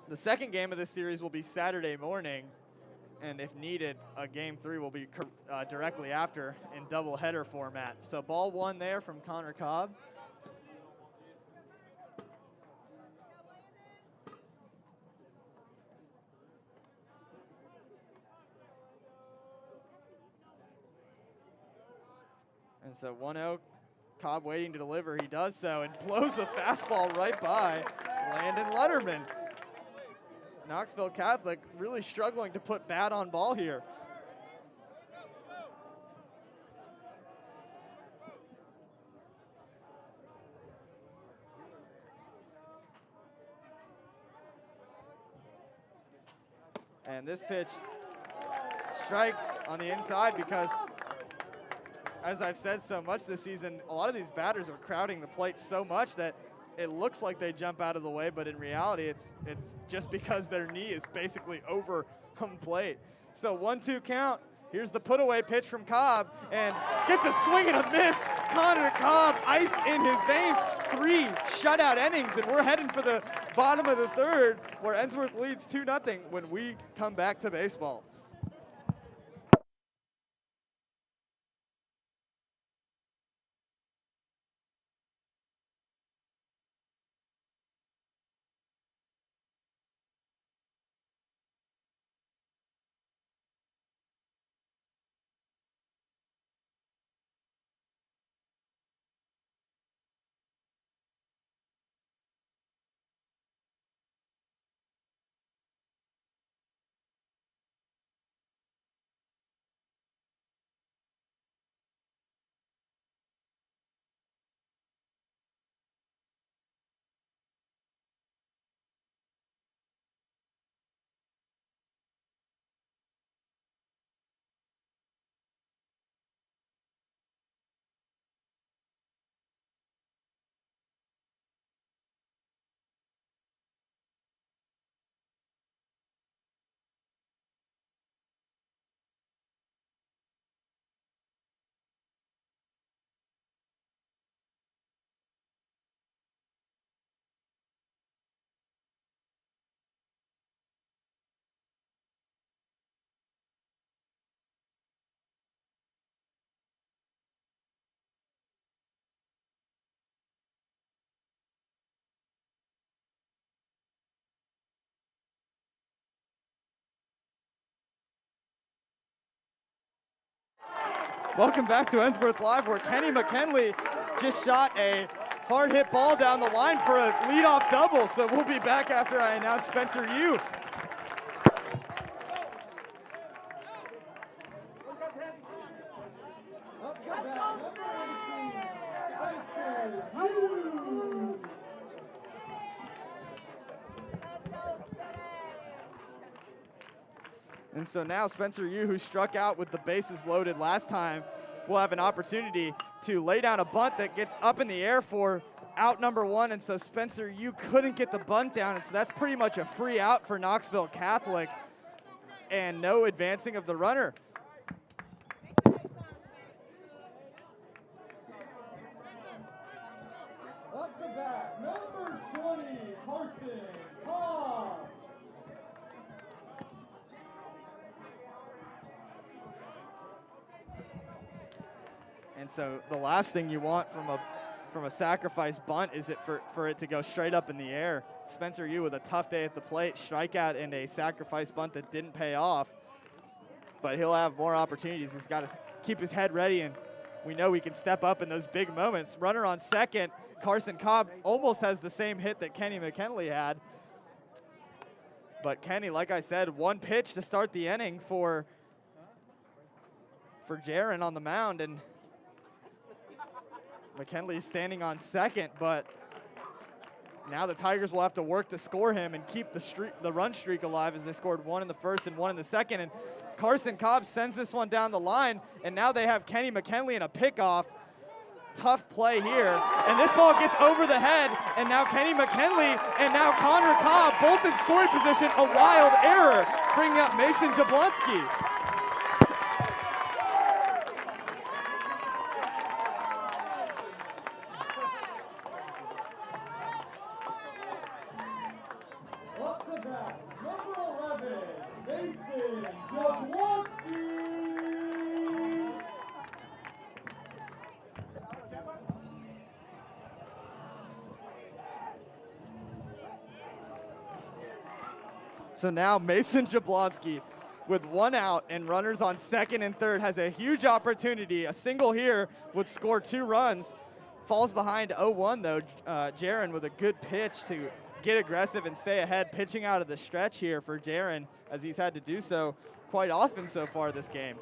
The second game of this series will be Saturday morning, and if needed, game 3 will be directly after in doubleheader format. So ball 1 there from Connor Cobb. And so 1-0, Cobb waiting to deliver. He does so and blows a fastball right by Landon Letterman. Knoxville Catholic really struggling to put bat on ball here. And this pitch, strike on the inside, because as I've said so much this season, a lot of these batters are crowding the plate so much that it looks like they jump out of the way, but in reality, it's just because their knee is basically over home plate. So 1-2 count. Here's the put-away pitch from Cobb, and gets a swing and a miss. Connor Cobb, ice in his veins. 3 shutout innings, and we're heading for the bottom of the 3rd, where Ensworth leads 2-0 when we come back to baseball. Welcome back to Ensworth Live, where Kenny McKinley just shot a hard hit ball down the line for a leadoff double. So we'll be back after I announce Spencer Yu. And so now Spencer Yu, who struck out with the bases loaded last time, will have an opportunity to lay down a bunt that gets up in the air for out number 1. And so Spencer Yu couldn't get the bunt down, and so that's pretty much a free out for Knoxville Catholic and no advancing of the runner. Up to bat, number 20, Carson Cobb. And so the last thing you want from a sacrifice bunt is for it to go straight up in the air. Spencer Yu with a tough day at the plate, strikeout and a sacrifice bunt that didn't pay off. But he'll have more opportunities. He's got to keep his head ready and we know he can step up in those big moments. Runner on second, Carson Cobb almost has the same hit that Kenny McKinley had. But Kenny, like I said, one pitch to start the inning for Jaron on the mound, and McKinley's standing on second, but now the Tigers will have to work to score him and keep the run streak alive, as they scored one in the first and one in the second. And Carson Cobb sends this one down the line, and now they have Kenny McKinley in a pickoff. Tough play here, and this ball gets over the head, and now Kenny McKinley and now Connor Cobb both in scoring position. A wild error, bringing up Mason Jablonski. Up to bat, number 11, Mason Jablonski. So now Mason Jablonski, with one out and runners on second and third, has a huge opportunity. A single here would score 2 runs. Falls behind 0-1 though. Jaron with a good pitch to get aggressive and stay ahead, pitching out of the stretch here for Jaron, as he's had to do so quite often so far this game.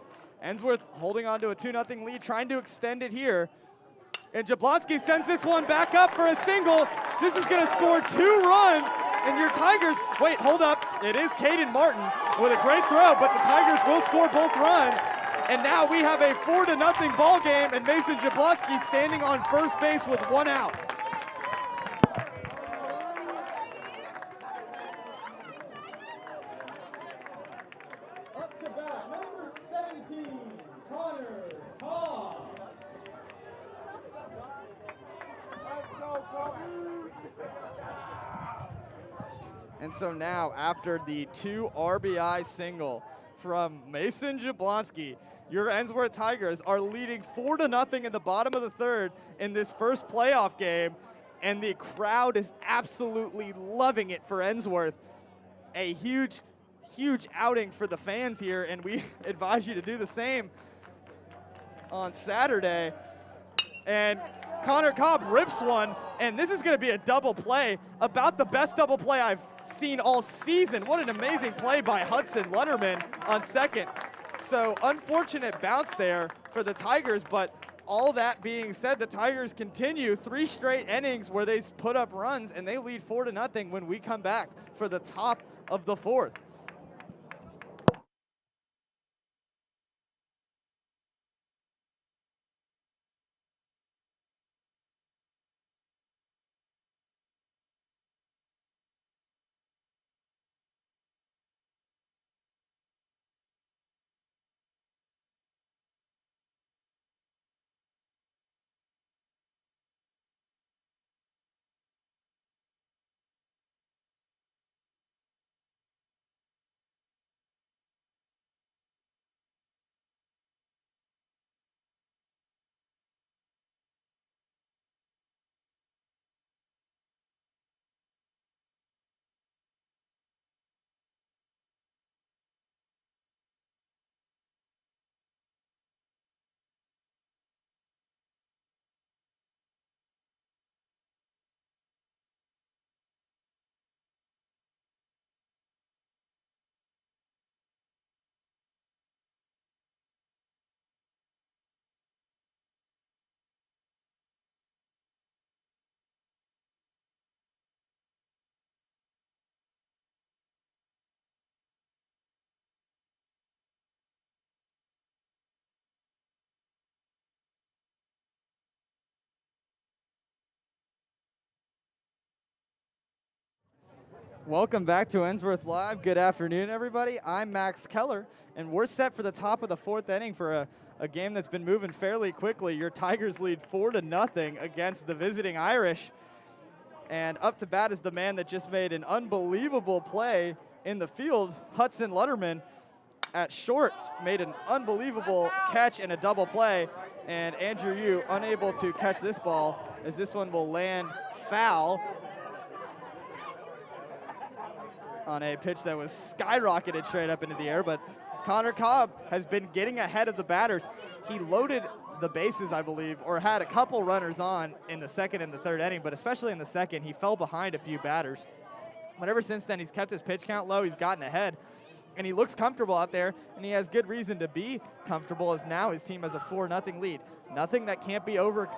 Ensworth holding on to a 2-0 lead, trying to extend it here. And Jablonski sends this one back up for a single. This is gonna score 2 runs. And your Tigers, wait, hold up. It is Caden Martin with a great throw, but the Tigers will score both runs. And now we have a 4-0 ball game, and Mason Jablonski standing on first base with 1 out. Up to bat, number 17, Connor Cobb. And so now, after the 2 RBI single from Mason Jablonski, your Ensworth Tigers are leading 4-0 in the bottom of the third in this first playoff game, and the crowd is absolutely loving it for Ensworth. A huge, huge outing for the fans here, and we advise you to do the same on Saturday. And Connor Cobb rips one, and this is going to be a double play, about the best double play I've seen all season. What an amazing play by Hudson Letterman on second. So unfortunate bounce there for the Tigers, but all that being said, the Tigers continue 3 straight innings where they put up runs, and they lead 4-0 when we come back for the top of the 4th. Welcome back to Ensworth Live. Good afternoon, everybody. I'm Max Keller, and we're set for the top of the 4th inning for a game that's been moving fairly quickly. Your Tigers lead 4-0 against the visiting Irish. And up to bat is the man that just made an unbelievable play in the field, Hudson Letterman. At short, made an unbelievable catch and a double play. And Andrew Yu unable to catch this ball, as this one will land foul on a pitch that was skyrocketed straight up into the air. But Connor Cobb has been getting ahead of the batters. He loaded the bases, I believe, or had a couple runners on in the second and the third inning, but especially in the second, he fell behind a few batters. But ever since then, he's kept his pitch count low. He's gotten ahead, and he looks comfortable out there, and he has good reason to be comfortable, as now his team has a 4-0 lead. Nothing that can't be over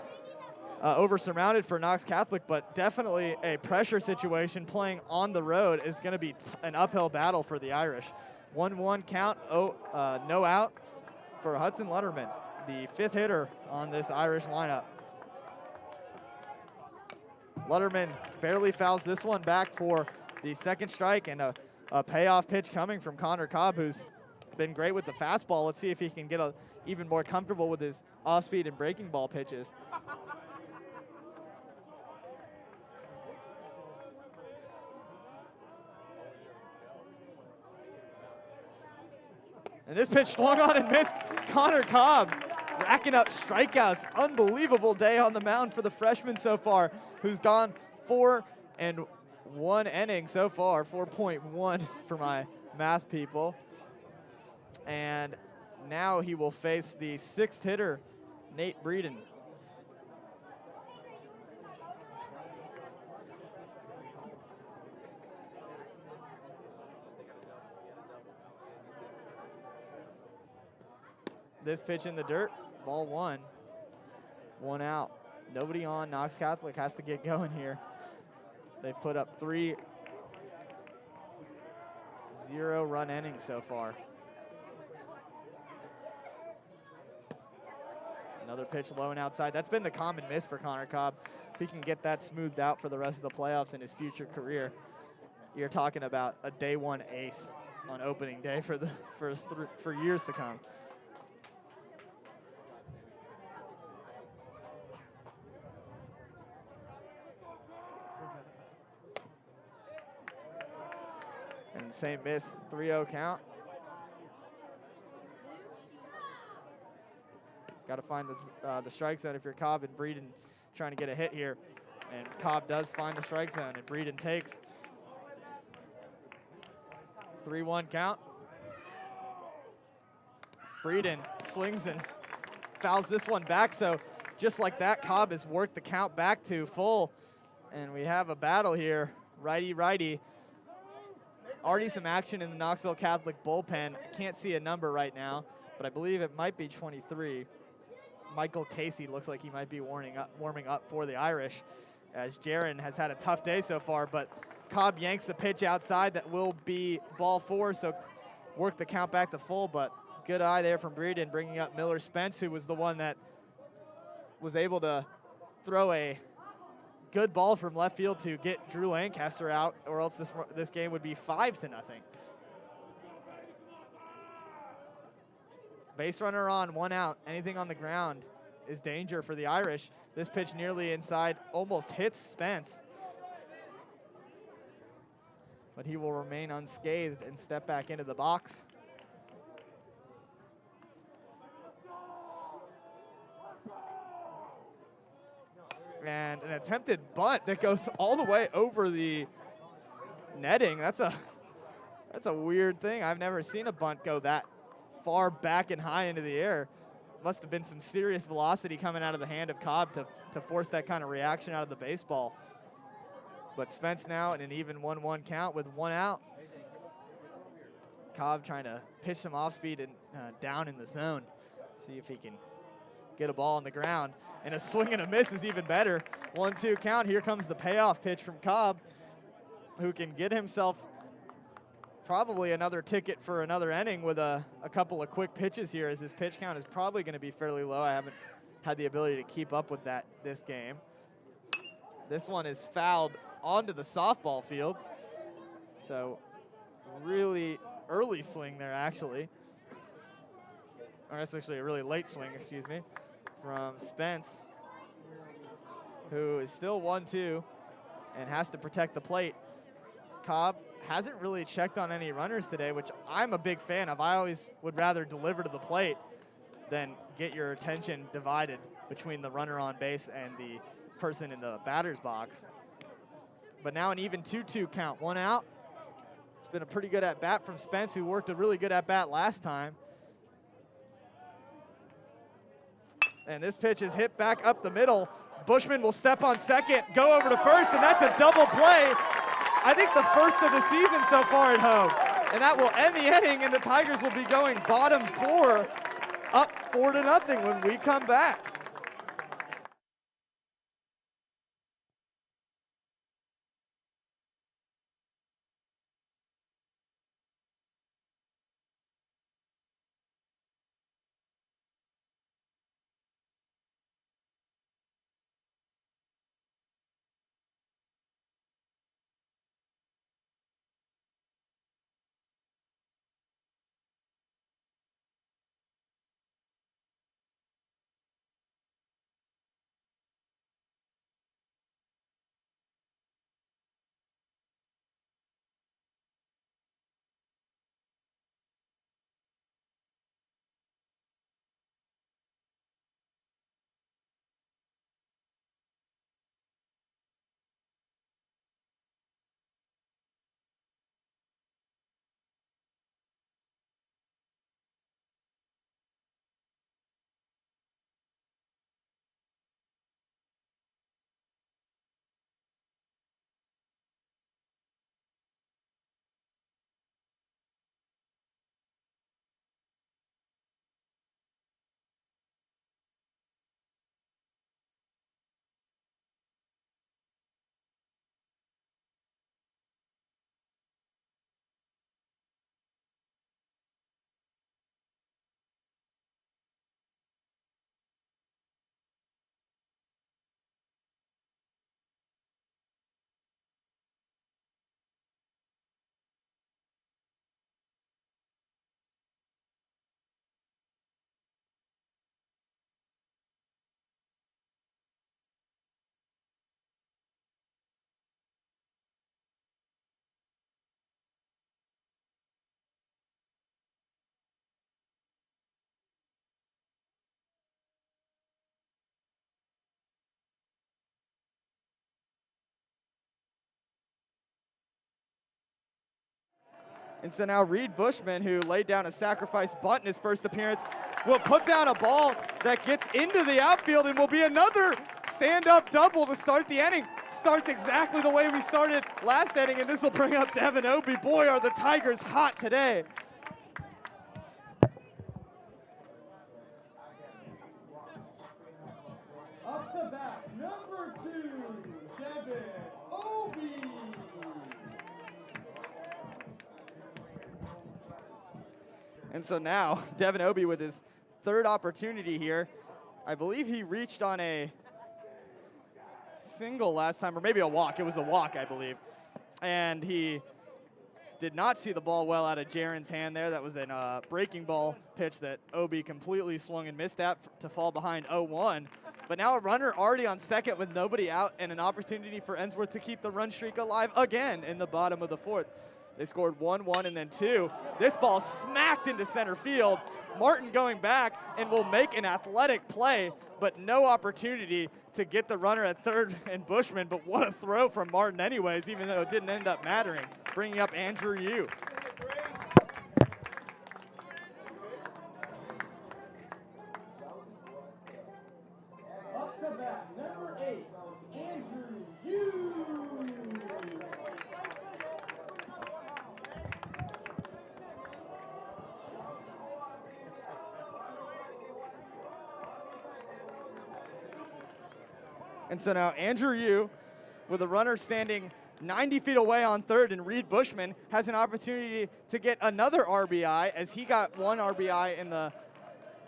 surrounded for Knox Catholic, but definitely a pressure situation. Playing on the road is going to be an uphill battle for the Irish. 1-1 count, no out for Hudson Lutterman, the 5th hitter on this Irish lineup. Lutterman barely fouls this one back for the second strike, and a payoff pitch coming from Connor Cobb, who's been great with the fastball. Let's see if he can get even more comfortable with his off-speed and breaking ball pitches. And this pitch swung on and missed. Connor Cobb racking up strikeouts. Unbelievable day on the mound for the freshman so far, who's gone 4 and 1 inning so far, 4.1 for my math people. And now he will face the 6th hitter, Nate Breeden. This pitch in the dirt, ball 1, 1 out. Nobody on. Knox Catholic has to get going here. They've put up 3 0-run innings so far. Another pitch low and outside. That's been the common miss for Connor Cobb. If he can get that smoothed out for the rest of the playoffs in his future career, you're talking about a day 1 ace on opening day for years to come. And same miss, 3-0 count. Got to find the strike zone if you're Cobb and Breeden trying to get a hit here. And Cobb does find the strike zone, and Breeden takes. 3-1 count. Breeden slings and fouls this one back, so just like that, Cobb has worked the count back to full. And we have a battle here, righty-righty. Already some action in the Knoxville Catholic bullpen. I can't see a number right now, but I believe it might be 23. Michael Casey looks like he might be warming up for the Irish, as Jaron has had a tough day so far, but Cobb yanks a pitch outside that will be ball 4, so work the count back to full, but good eye there from Breeden, bringing up Miller Spence, who was the one that was able to throw a good ball from left field to get Drew Lancaster out, or else this game would be 5-0. Base runner on, 1 out. Anything on the ground is danger for the Irish. This pitch nearly inside, almost hits Spence. But he will remain unscathed and step back into the box. And an attempted bunt that goes all the way over the netting. That's a weird thing. I've never seen a bunt go that far back and high into the air. Must have been some serious velocity coming out of the hand of Cobb to force that kind of reaction out of the baseball. But Spence now in an even 1-1 count with 1 out. Cobb trying to pitch some off speed and down in the zone. See if he can get a ball on the ground. And a swing and a miss is even better. 1-2 count. Here comes the payoff pitch from Cobb, who can get himself probably another ticket for another inning with a couple of quick pitches here, as his pitch count is probably going to be fairly low. I haven't had the ability to keep up with that this game. This one is fouled onto the softball field. So really early swing there, actually. Or that's actually a really late swing, excuse me, from Spence, who is still 1-2 and has to protect the plate. Cobb hasn't really checked on any runners today, which I'm a big fan of. I always would rather deliver to the plate than get your attention divided between the runner on base and the person in the batter's box. But now an even 2-2 count, 1 out. It's been a pretty good at-bat from Spence, who worked a really good at-bat last time. And this pitch is hit back up the middle. Bushman will step on second, go over to first, and that's a double play. I think the first of the season so far at home. And that will end the inning, and the Tigers will be going bottom 4, up 4-0 when we come back. And so now Reed Bushman, who laid down a sacrifice bunt in his first appearance, will put down a ball that gets into the outfield and will be another stand-up double to start the inning. Starts exactly the way we started last inning, and this will bring up Devin Obie. Boy, are the Tigers hot today. Up to bat, number 2, Devin Obie. And so now, Devin Obie with his third opportunity here. I believe he reached on a single last time, or maybe a walk. It was a walk, I believe. And he did not see the ball well out of Jaron's hand there. That was a breaking ball pitch that Obie completely swung and missed at to fall behind 0-1. But now a runner already on second with nobody out, and an opportunity for Ensworth to keep the run streak alive again in the bottom of the fourth. They scored 1-1 and then 2. This ball smacked into center field. Martin going back and will make an athletic play, but no opportunity to get the runner at third and Bushman. But what a throw from Martin anyways, even though it didn't end up mattering. Bringing up Andrew Yu. Up to bat, number 8, Andrew Yu. And so now Andrew Yu, with a runner standing 90 feet away on third, and Reed Bushman has an opportunity to get another RBI, as he got 1 RBI in the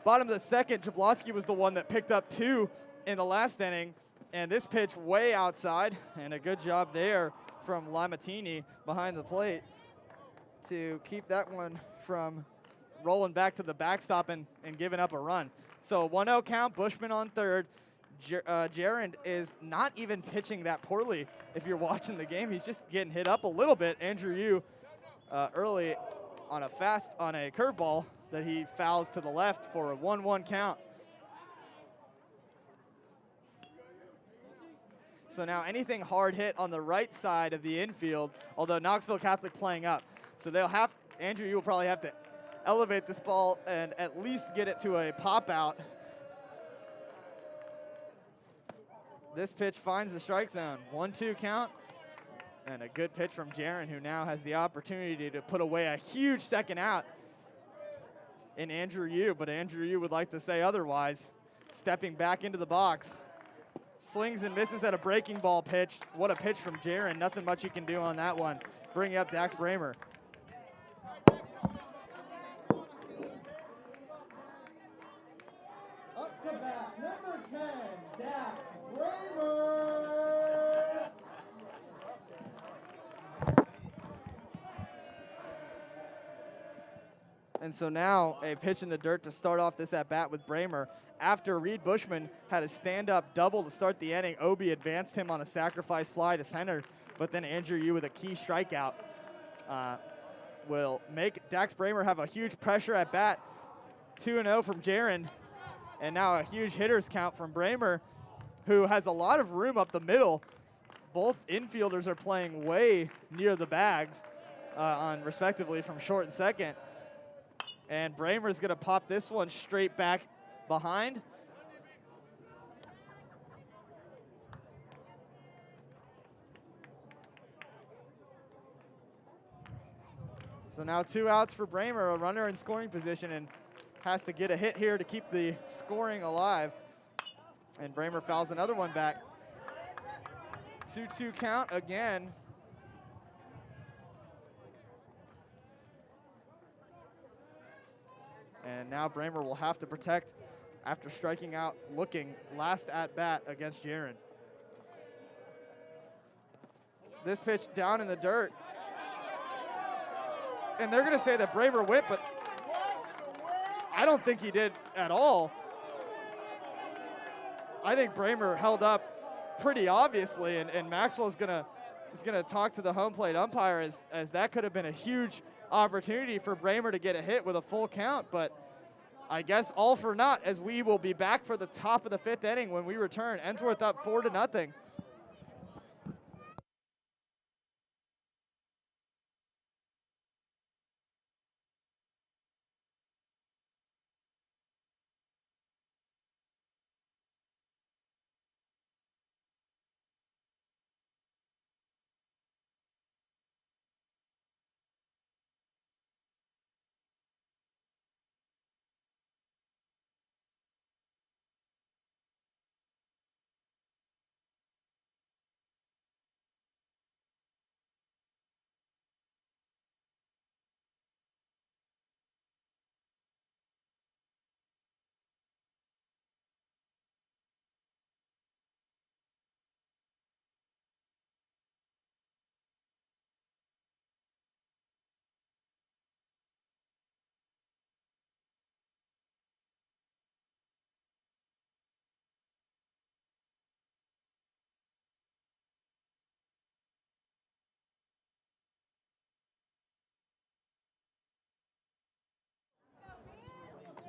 bottom of the second. Jablonski was the one that picked up 2 in the last inning, and this pitch way outside, and a good job there from Lamatini behind the plate to keep that one from rolling back to the backstop and giving up a run. So a 1-0 count, Bushman on third. Jaron is not even pitching that poorly. If you're watching the game, he's just getting hit up a little bit. Andrew Yu early on a curveball that he fouls to the left for a 1-1 count. So now anything hard hit on the right side of the infield, although Knoxville Catholic playing up. So Andrew Yu will probably have to elevate this ball and at least get it to a pop out. This pitch finds the strike zone. 1-2 count. And a good pitch from Jaron, who now has the opportunity to put away a huge second out in Andrew Yu, but Andrew Yu would like to say otherwise. Stepping back into the box. Slings and misses at a breaking ball pitch. What a pitch from Jaron. Nothing much he can do on that one. Bringing up Dax Bramer. Up to bat, number 10, Dax Bramer. And so now a pitch in the dirt to start off this at-bat with Bramer. After Reed Bushman had a stand-up double to start the inning, Obi advanced him on a sacrifice fly to center, but then Andrew Yu with a key strikeout will make Dax Bramer have a huge pressure at-bat. 2-0 from Jaron, and now a huge hitters count from Bramer, who has a lot of room up the middle. Both infielders are playing way near the bags on respectively from short and second. And Bramer's going to pop this one straight back behind. So now 2 outs for Bramer, a runner in scoring position, and has to get a hit here to keep the scoring alive. And Bramer fouls another one back. 2-2 count again. And now Bramer will have to protect after striking out, looking last at bat against Jaron. This pitch down in the dirt. And they're gonna say that Bramer whipped, but I don't think he did at all. I think Bramer held up pretty obviously, and Maxwell's gonna talk to the home plate umpire as that could have been a huge opportunity for Bramer to get a hit with a full count, but I guess all for naught, as we will be back for the top of the 5th inning when we return. Ensworth up 4-0.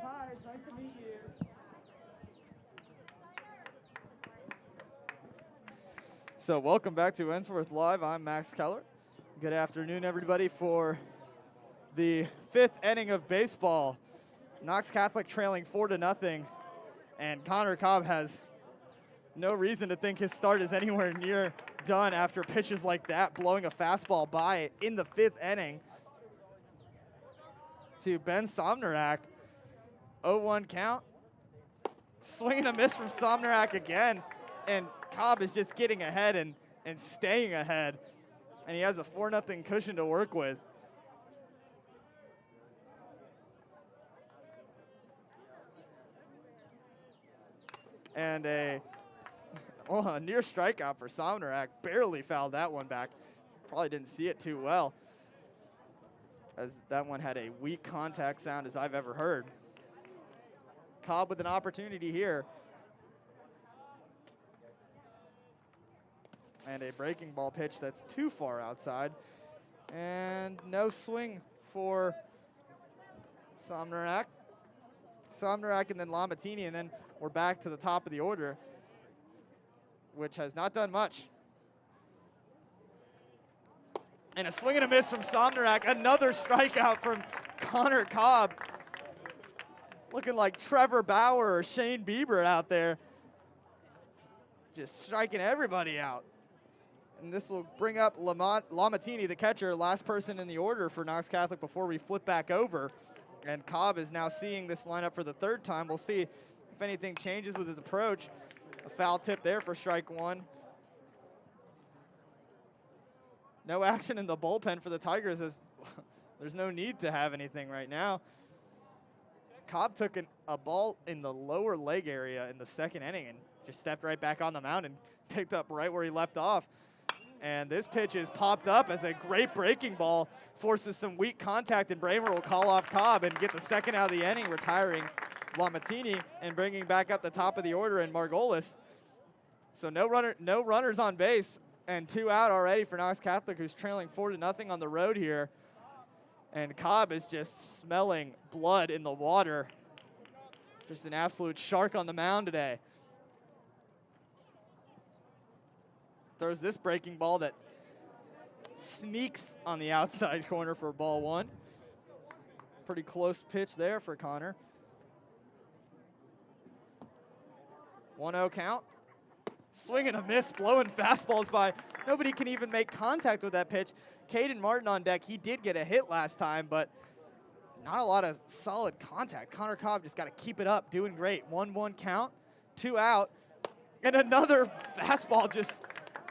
Hi, it's nice to meet you. So welcome back to Ensworth Live. I'm Max Keller. Good afternoon, everybody, for the 5th inning of baseball. Knox Catholic trailing 4-0, and Connor Cobb has no reason to think his start is anywhere near done after pitches like that, blowing a fastball by in the 5th inning to Ben Somnarak. 0-1 count. Swing and a miss from Somnarak again, and Cobb is just getting ahead and staying ahead, and he has a 4-0 cushion to work with. And a near strikeout for Somnarak. Barely fouled that one back. Probably didn't see it too well, as that one had a weak contact sound as I've ever heard. Cobb with an opportunity here. And a breaking ball pitch that's too far outside. And no swing for Somnarak. Somnarak and then Lamatini, and then we're back to the top of the order, which has not done much. And a swing and a miss from Somnarak. Another strikeout from Connor Cobb. Looking like Trevor Bauer or Shane Bieber out there. just striking everybody out. And this will bring up Lamatini, the catcher, last person in the order for Knox Catholic before we flip back over. And Cobb is now seeing this lineup for the third time. We'll see if anything changes with his approach. A foul tip there for strike one. No action in the bullpen for the Tigers as there's no need to have anything right now. Cobb took a ball in the lower leg area in the second inning and just stepped right back on the mound and picked up right where he left off. And this pitch is popped up as a great breaking ball, forces some weak contact, and Bramer will call off Cobb and get the second out of the inning, retiring Lamatini and bringing back up the top of the order in Margolis. So no runners on base and 2 out already for Knox Catholic, who's trailing 4-0 on the road here. And Cobb is just smelling blood in the water. Just an absolute shark on the mound today. Throws this breaking ball that sneaks on the outside corner for ball one. Pretty close pitch there for Connor. 1-0 count. Swing and a miss, blowing fastballs by. Nobody can even make contact with that pitch. Caden Martin on deck. He did get a hit last time, but not a lot of solid contact. Connor Cobb just got to keep it up, doing great. 1-1 count, 2 out, and another fastball just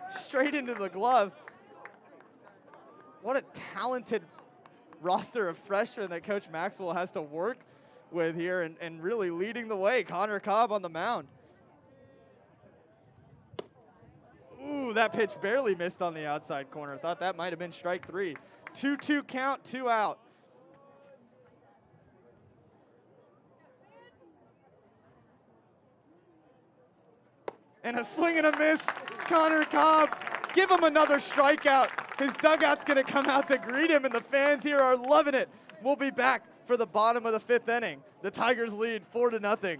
straight into the glove. What a talented roster of freshmen that Coach Maxwell has to work with here, and really leading the way. Connor Cobb on the mound. Ooh, that pitch barely missed on the outside corner. Thought that might have been strike 3. 2-2 count, 2 out. And a swing and a miss. Connor Cobb, give him another strikeout. His dugout's gonna come out to greet him, and the fans here are loving it. We'll be back for the bottom of the 5th inning. The Tigers lead 4-0.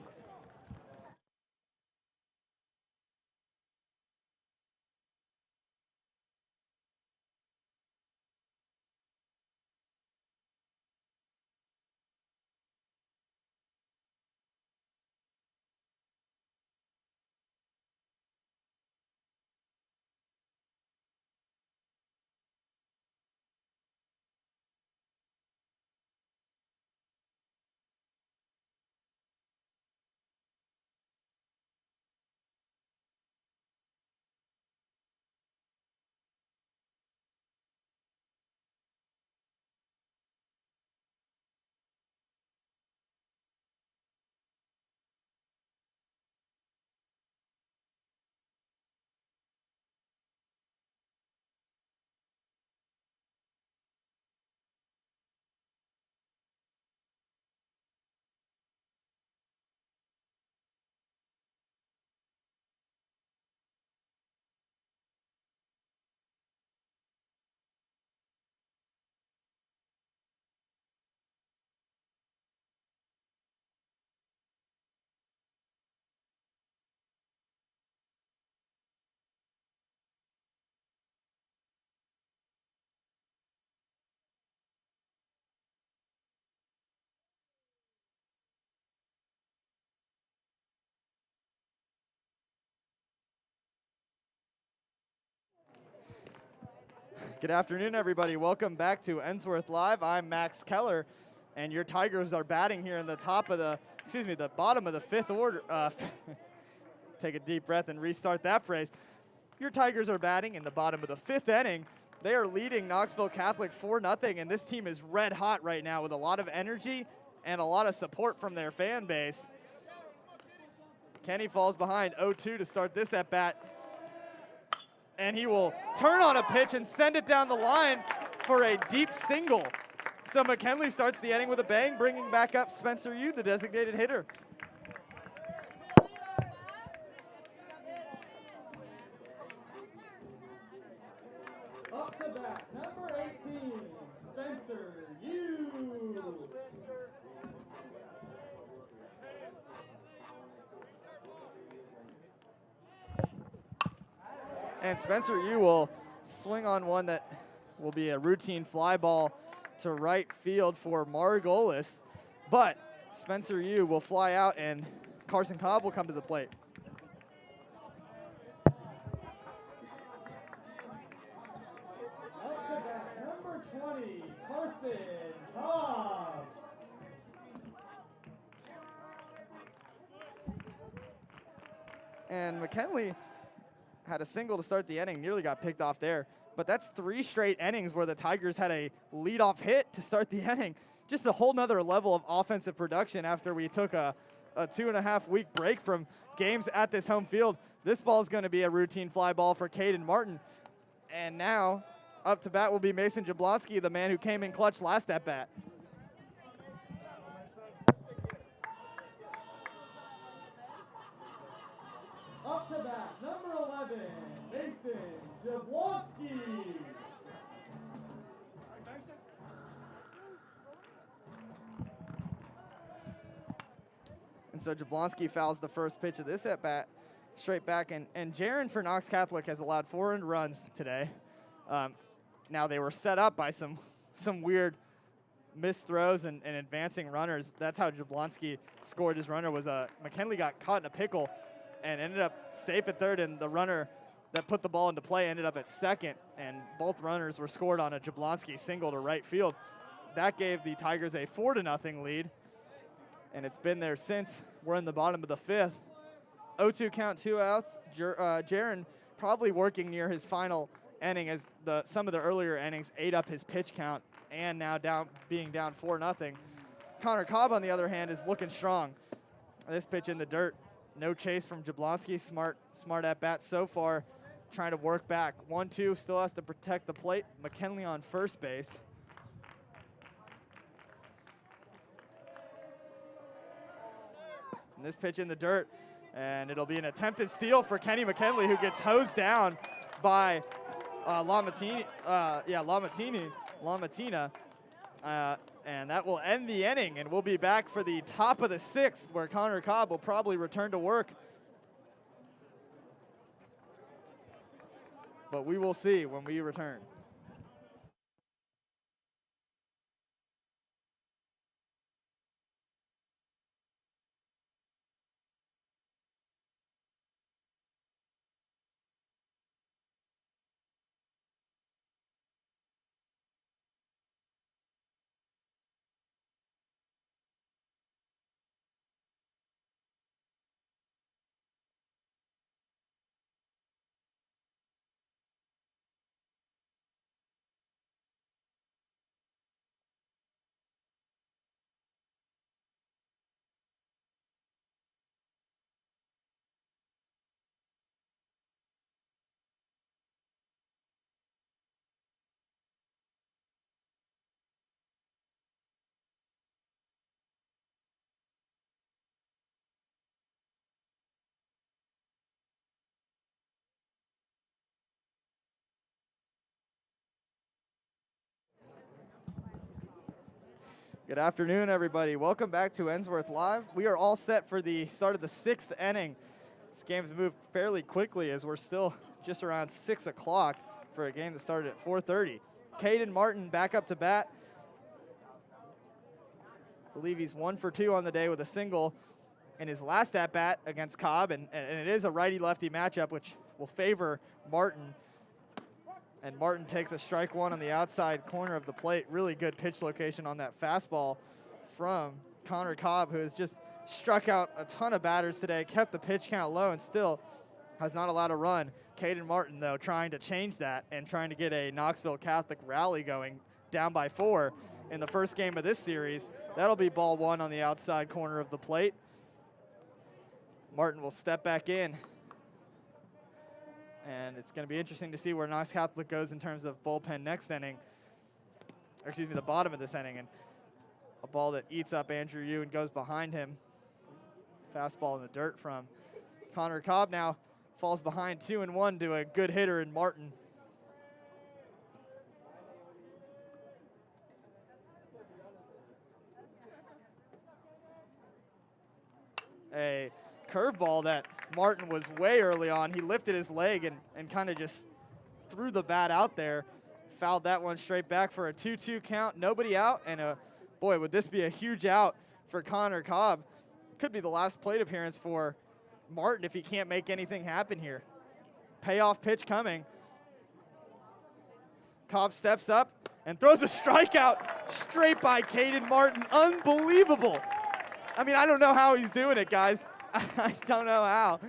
Good afternoon, everybody. Welcome back to Ensworth Live. I'm Max Keller, and your Tigers are batting here in the bottom of the 5th order. Take a deep breath and restart that phrase. Your Tigers are batting in the bottom of the 5th inning. They are leading Knoxville Catholic 4-0, and this team is red hot right now with a lot of energy and a lot of support from their fan base. Kenny falls behind 0-2 to start this at bat. And he will turn on a pitch and send it down the line for a deep single. So McKinley starts the inning with a bang, bringing back up Spencer Yu, the designated hitter. Up to bat, number 18, Spencer Yu. And Spencer Yu will swing on one that will be a routine fly ball to right field for Margolis. But Spencer Yu will fly out, and Carson Cobb will come to the plate. And McKinley had a single to start the inning, nearly got picked off there. But that's 3 straight innings where the Tigers had a leadoff hit to start the inning. Just a whole nother level of offensive production after we took a 2.5-week break from games at this home field. This ball is going to be a routine fly ball for Caden Martin. And now up to bat will be Mason Jablonski, the man who came in clutch last at bat. Up to bat, number 11, Mason Jablonski. And so Jablonski fouls the first pitch of this at bat straight back. And Jaron for Knox Catholic has allowed 4 earned runs today. Now they were set up by some weird missed throws and advancing runners. That's how Jablonski scored his runner. Was McKinley got caught in a pickle and ended up safe at third, and the runner that put the ball into play ended up at second, and both runners were scored on a Jablonski single to right field. That gave the Tigers a 4-0 lead, and it's been there since. We're in the bottom of the 5th. 0-2 count, 2 outs. Jaron probably working near his final inning as some of the earlier innings ate up his pitch count, and now being down 4-0. Connor Cobb, on the other hand, is looking strong. This pitch in the dirt. No chase from Jablonski. Smart at bat so far, trying to work back. 1-2, still has to protect the plate. McKinley on first base. And this pitch in the dirt, and it'll be an attempted steal for Kenny McKinley, who gets hosed down by LaMatina. And that will end the inning, and we'll be back for the top of the 6th, where Connor Cobb will probably return to work. But we will see when we return. Good afternoon, everybody. Welcome back to Ensworth Live. We are all set for the start of the 6th inning. This game's moved fairly quickly as we're still just around 6 o'clock for a game that started at 4:30. Caden Martin back up to bat. I believe he's 1 for 2 on the day with a single in his last at-bat against Cobb, and it is a righty-lefty matchup, which will favor Martin. And Martin takes a strike 1 on the outside corner of the plate. Really good pitch location on that fastball from Connor Cobb, who has just struck out a ton of batters today, kept the pitch count low, and still has not allowed a run. Caden Martin, though, trying to change that and trying to get a Knoxville Catholic rally going, down by 4 in the first game of this series. That'll be ball 1 on the outside corner of the plate. Martin will step back in. And it's going to be interesting to see where Knox Catholic goes in terms of bullpen next inning. Or excuse me, the bottom of this inning. And a ball that eats up Andrew Yu and goes behind him. Fastball in the dirt from Connor Cobb now falls behind 2-1 to a good hitter in Martin. A curveball that Martin was way early on. He lifted his leg and kind of just threw the bat out there. Fouled that one straight back for a 2-2 count. Nobody out, and boy, would this be a huge out for Connor Cobb. Could be the last plate appearance for Martin if he can't make anything happen here. Payoff pitch coming. Cobb steps up and throws a strikeout straight by Caden Martin. Unbelievable. I mean, I don't know how he's doing it, guys. I don't know how.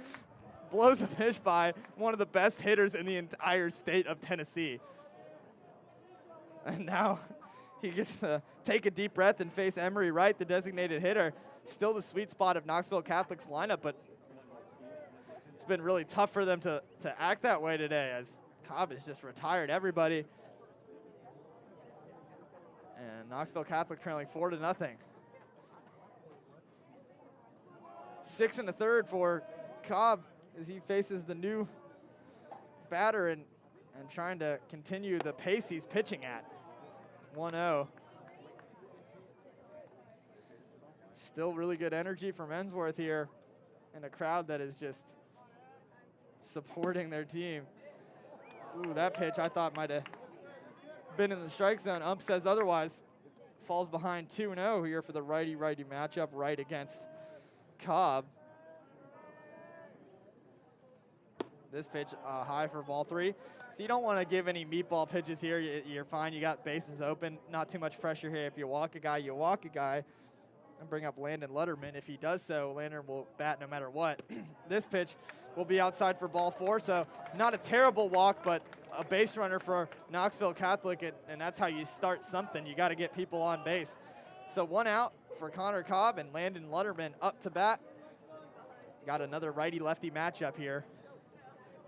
blows a pitch by one of the best hitters in the entire state of Tennessee. And now he gets to take a deep breath and face Emery Wright, the designated hitter. Still the sweet spot of Knoxville Catholic's lineup, but it's been really tough for them to act that way today as Cobb has just retired everybody. And Knoxville Catholic trailing 4-0. 6 1/3 for Cobb as he faces the new batter and trying to continue the pace he's pitching at. 1-0. Still really good energy from Ensworth here and a crowd that is just supporting their team. Ooh, that pitch I thought might have been in the strike zone. Ump says otherwise. Falls behind 2-0 here for the righty-righty matchup, right against Cobb. This pitch high for ball 3. So you don't want to give any meatball pitches here. You're fine. You got bases open. Not too much pressure here. If you walk a guy, you walk a guy. And bring up Landon Letterman. If he does so, Landon will bat no matter what. This pitch will be outside for ball 4. So not a terrible walk, but a base runner for Knoxville Catholic. And that's how you start something. You got to get people on base. So 1 out for Connor Cobb and Landon Letterman up to bat. Got another righty-lefty matchup here.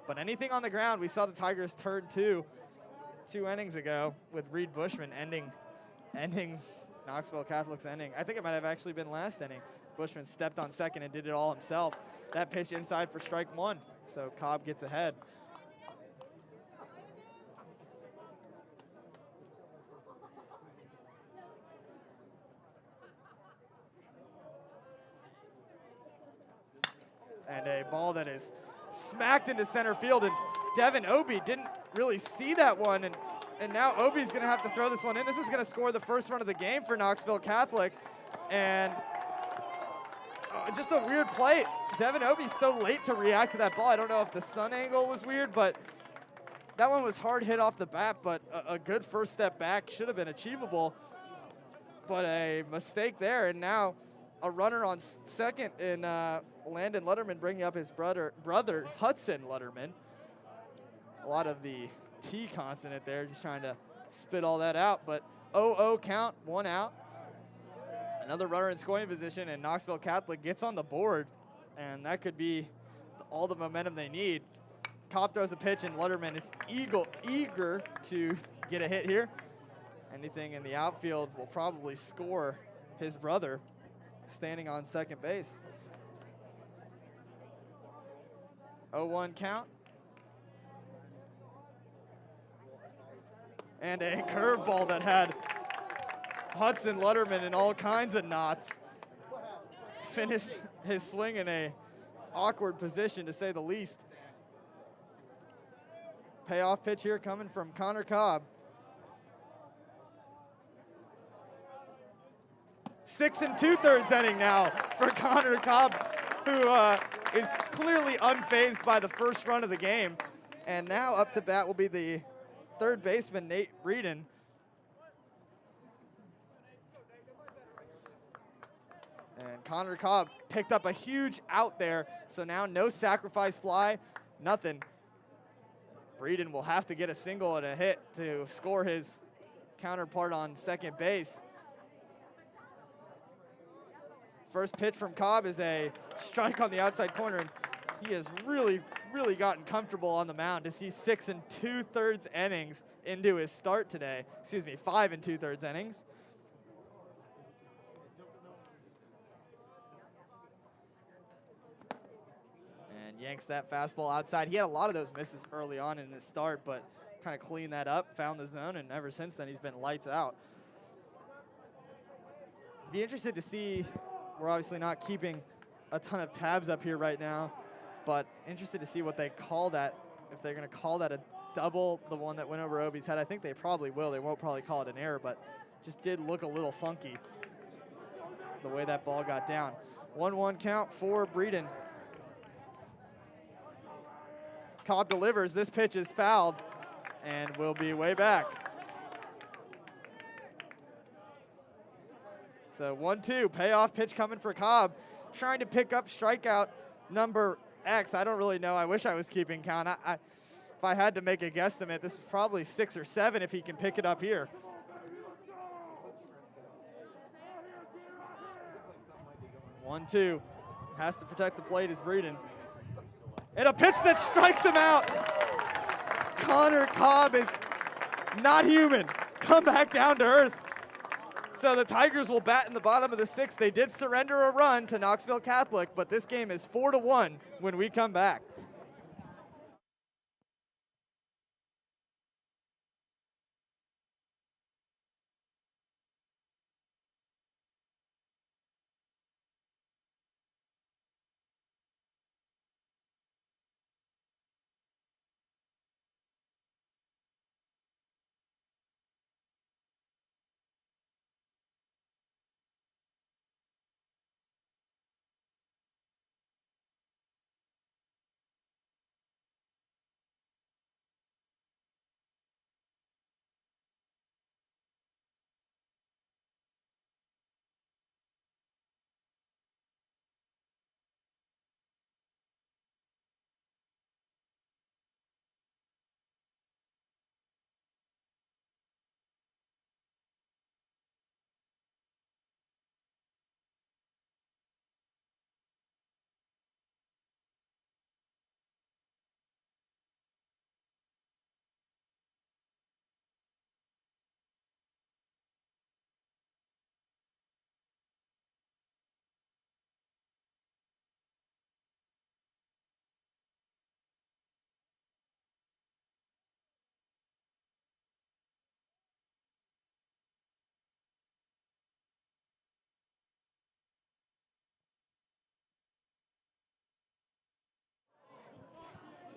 But anything on the ground, we saw the Tigers turn 2 innings ago with Reed Bushman ending Knoxville Catholic's inning. I think it might have actually been last inning. Bushman stepped on second and did it all himself. That pitch inside for strike 1, so Cobb gets ahead. And a ball that is smacked into center field, and Devin Obie didn't really see that one, and now Obie's going to have to throw this one in. This is going to score the first run of the game for Knoxville Catholic, and just a weird play. Devin Obie's so late to react to that ball. I don't know if the sun angle was weird, but that one was hard hit off the bat, but a good first step back should have been achievable, but a mistake there, and now a runner on second in Landon Letterman bringing up his brother Hudson Letterman. A lot of the T consonant there, just trying to spit all that out, but 0-0 count, 1 out. Another runner in scoring position, and Knoxville Catholic gets on the board, and that could be all the momentum they need. Cobb throws a pitch, and Letterman is eager to get a hit here. Anything in the outfield will probably score his brother standing on second base. 0-1 count. And a curveball that had Hudson Letterman in all kinds of knots. Finished his swing in a awkward position, to say the least. Payoff pitch here coming from Connor Cobb. 6 2/3 inning now for Connor Cobb, who is clearly unfazed by the first run of the game. And now up to bat will be the third baseman, Nate Breeden. And Connor Cobb picked up a huge out there, so now no sacrifice fly, nothing. Breeden will have to get a single and a hit to score his counterpart on second base. First pitch from Cobb is a strike on the outside corner, and he has really gotten comfortable on the mound to see 6 2/3 innings into his start today. Excuse me, 5 2/3 innings. And yanks that fastball outside. He had a lot of those misses early on in his start, but kind of cleaned that up, found the zone, and ever since then he's been lights out. Be interested to see. We're obviously not keeping a ton of tabs up here right now, but interested to see what they call that. If they're going to call that a double, the one that went over Obie's head. I think they probably will. They won't probably call it an error, but just did look a little funky the way that ball got down. 1-1 count for Breeden. Cobb delivers. This pitch is fouled and will be way back. So 1-2, payoff pitch coming for Cobb, trying to pick up strikeout number X. I don't really know. I wish I was keeping count. If I had to make a guesstimate, this is probably 6 or 7 if he can pick it up here. 1-2. Has to protect the plate is Breeden. And a pitch that strikes him out. Connor Cobb is not human. Come back down to earth. So the Tigers will bat in the bottom of the 6th. They did surrender a run to Knoxville Catholic, but this game is 4-1 when we come back.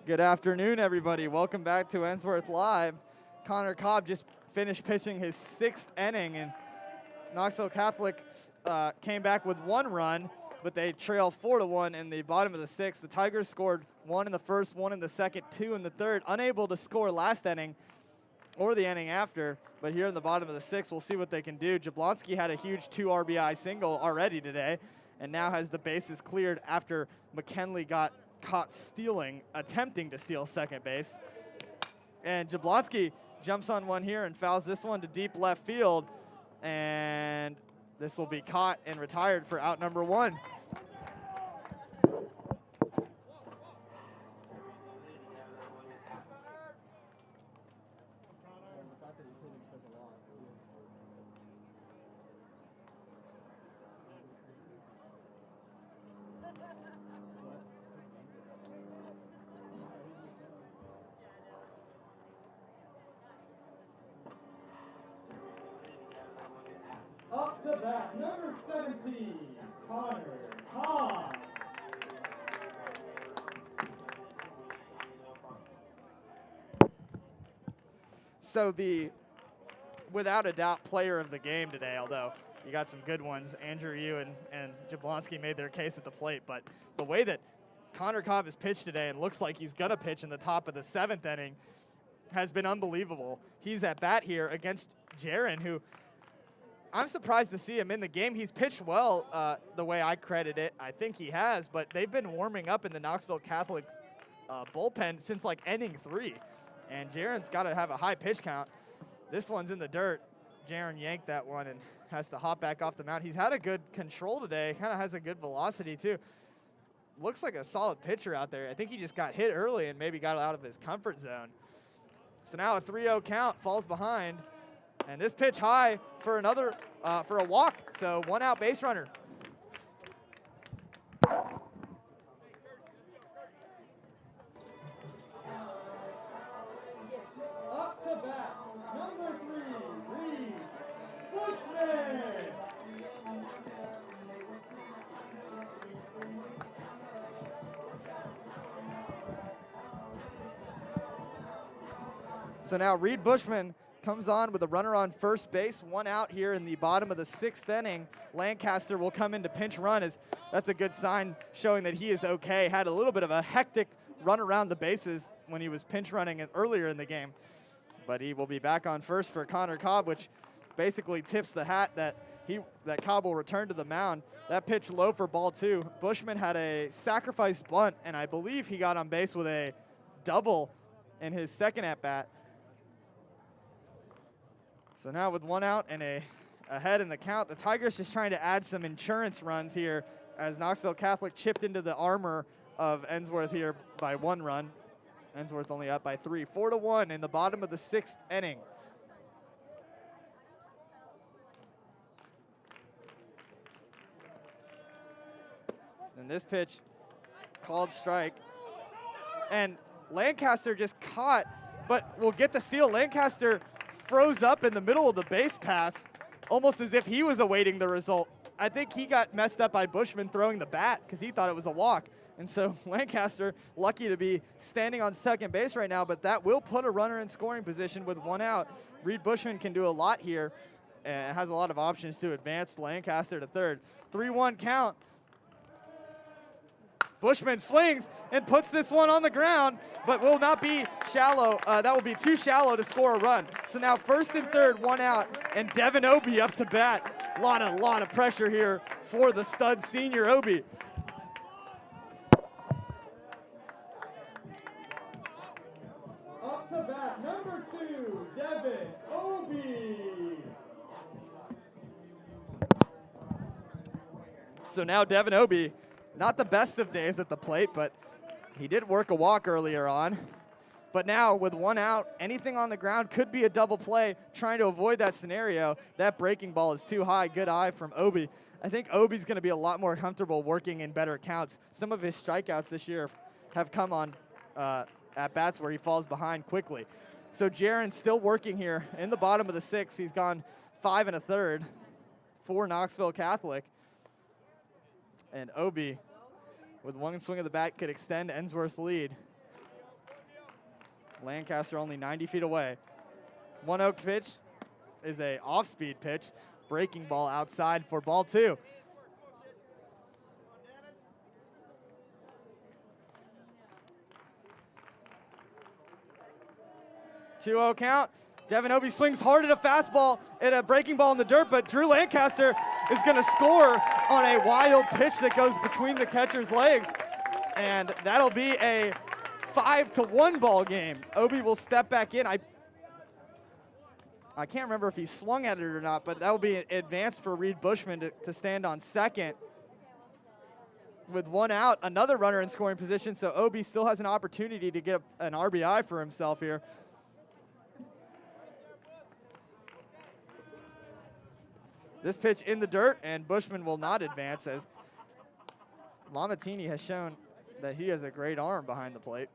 Good afternoon, everybody. Welcome back to Ensworth Live. Connor Cobb just finished pitching his 6th inning, and Knoxville Catholic came back with 1 run, but they trail 4-1 in the bottom of the 6th. The Tigers scored 1 in the first, 1 in the second, 2 in the third, unable to score last inning or the inning after, but here in the bottom of the 6th, we'll see what they can do. Jablonski had a huge 2 RBI single already today, and now has the bases cleared after McKinley got caught attempting to steal second base. And Jablonski jumps on one here and fouls this one to deep left field. And this will be caught and retired for out number 1. Up to bat, number 17, Connor Cobb. So the, without a doubt, player of the game today, although you got some good ones. Andrew Yu and Jablonski made their case at the plate, but the way that Connor Cobb has pitched today and looks like he's gonna pitch in the top of the 7th inning has been unbelievable. He's at bat here against Jaron, who I'm surprised to see him in the game. He's pitched well the way I credit it. I think he has, but they've been warming up in the Knoxville Catholic bullpen since like inning 3. And Jaron's got to have a high pitch count. This one's in the dirt. Jaron yanked that one and has to hop back off the mound. He's had a good control today. Kind of has a good velocity too. Looks like a solid pitcher out there. I think he just got hit early and maybe got out of his comfort zone. So now a 3-0 count, falls behind. And this pitch high for another, for a walk. So 1 out base runner. Up to bat, number 3, Reed Bushman. So now Reed Bushman comes on with a runner on first base, 1 out here in the bottom of the 6th inning. Lancaster will come in to pinch run. That's a good sign showing that he is okay. Had a little bit of a hectic run around the bases when he was pinch running earlier in the game. But he will be back on first for Connor Cobb, which basically tips the hat that Cobb will return to the mound. That pitch low for ball 2. Bushman had a sacrifice bunt, and I believe he got on base with a double in his second at-bat. So now with 1 out and ahead in the count, the Tigers just trying to add some insurance runs here as Knoxville Catholic chipped into the armor of Ensworth here by 1 run. Ensworth only up by 3. 4-1 in the bottom of the 6th inning. And this pitch, called strike. And Lancaster just caught, but will get the steal. Lancaster froze up in the middle of the base pass, almost as if he was awaiting the result. I think he got messed up by Bushman throwing the bat because he thought it was a walk. And so Lancaster, lucky to be standing on second base right now, but that will put a runner in scoring position with 1 out. Reed Bushman can do a lot here and has a lot of options to advance Lancaster to third. 3-1 count. Bushman swings and puts this one on the ground, but will not be shallow. That will be too shallow to score a run. So now first and third, 1 out, and Devin Obie up to bat. Lot of pressure here for the stud senior Obie. Up to bat, number 2, Devin Obie. So now Devin Obie, not the best of days at the plate, but he did work a walk earlier on. But now with 1 out, anything on the ground could be a double play, trying to avoid that scenario. That breaking ball is too high. Good eye from Obie. I think Obie's going to be a lot more comfortable working in better counts. Some of his strikeouts this year have come on at bats where he falls behind quickly. So Jaron's still working here in the bottom of the 6th. He's gone 5 1/3 for Knoxville Catholic. And Obie, with 1 swing of the bat, could extend Ensworth's lead. Lancaster only 90 feet away. 1-0 pitch is a off-speed pitch. Breaking ball outside for ball 2. Two-0 count. Devin Obie swings hard at a fastball at a breaking ball in the dirt, but Drew Lancaster is going to score on a wild pitch that goes between the catcher's legs. And that'll be a 5-1 ball game. Obie will step back in. I can't remember if he swung at it or not, but that will be an advance for Reed Bushman to stand on second. With 1 out, another runner in scoring position, so Obie still has an opportunity to get an RBI for himself here. This pitch in the dirt, and Bushman will not advance as Lamatini has shown that he has a great arm behind the plate.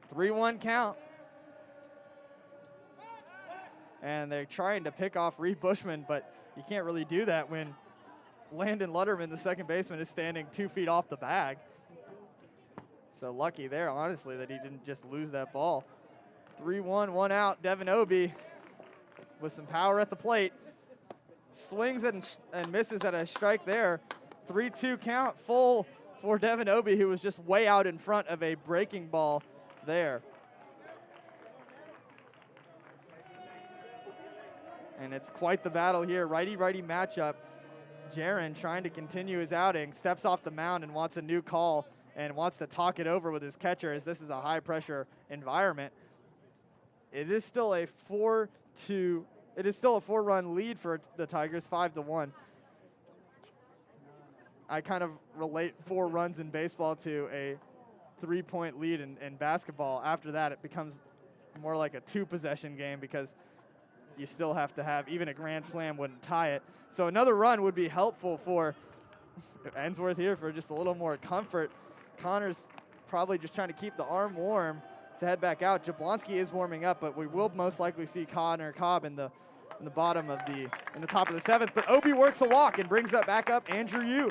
Three-one count. And they're trying to pick off Reed Bushman, but you can't really do that when Landon Lutterman, the second baseman, is standing 2 feet off the bag. So lucky there, honestly, that he didn't just lose that ball. 3-1, 1 out. Devin Obie with some power at the plate. Swings and misses at a strike there. 3-2 count, full for Devin Obie, who was just way out in front of a breaking ball there. And it's quite the battle here. Righty-righty matchup. Jaron trying to continue his outing, steps off the mound and wants a new call and wants to talk it over with his catcher as this is a high-pressure environment. It is still a 4-run lead for the Tigers, 5-1. I kind of relate 4 runs in baseball to a 3-point lead in basketball. After that, it becomes more like a 2-possession game because you still have to have, even a grand slam wouldn't tie it. So another run would be helpful for Ensworth here for just a little more comfort. Connor's probably just trying to keep the arm warm to head back out. Jablonski is warming up, but we will most likely see Connor Cobb in the top of the 7th. But Obie works a walk and brings that back up Andrew Yu.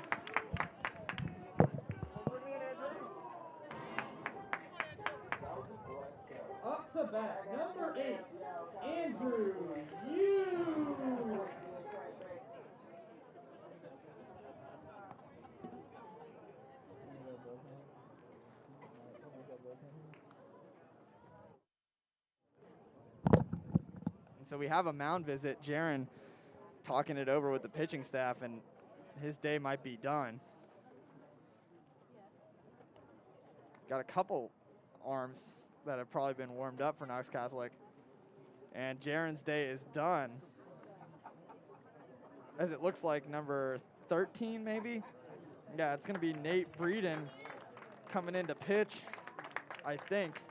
Up to bat, number 8, Andrew Yu. So we have a mound visit. Jaron talking it over with the pitching staff, and his day might be done. Got a couple arms that have probably been warmed up for Knox Catholic. And Jaron's day is done. As it looks like number 13 maybe? Yeah, it's gonna be Nate Breeden coming in to pitch, I think.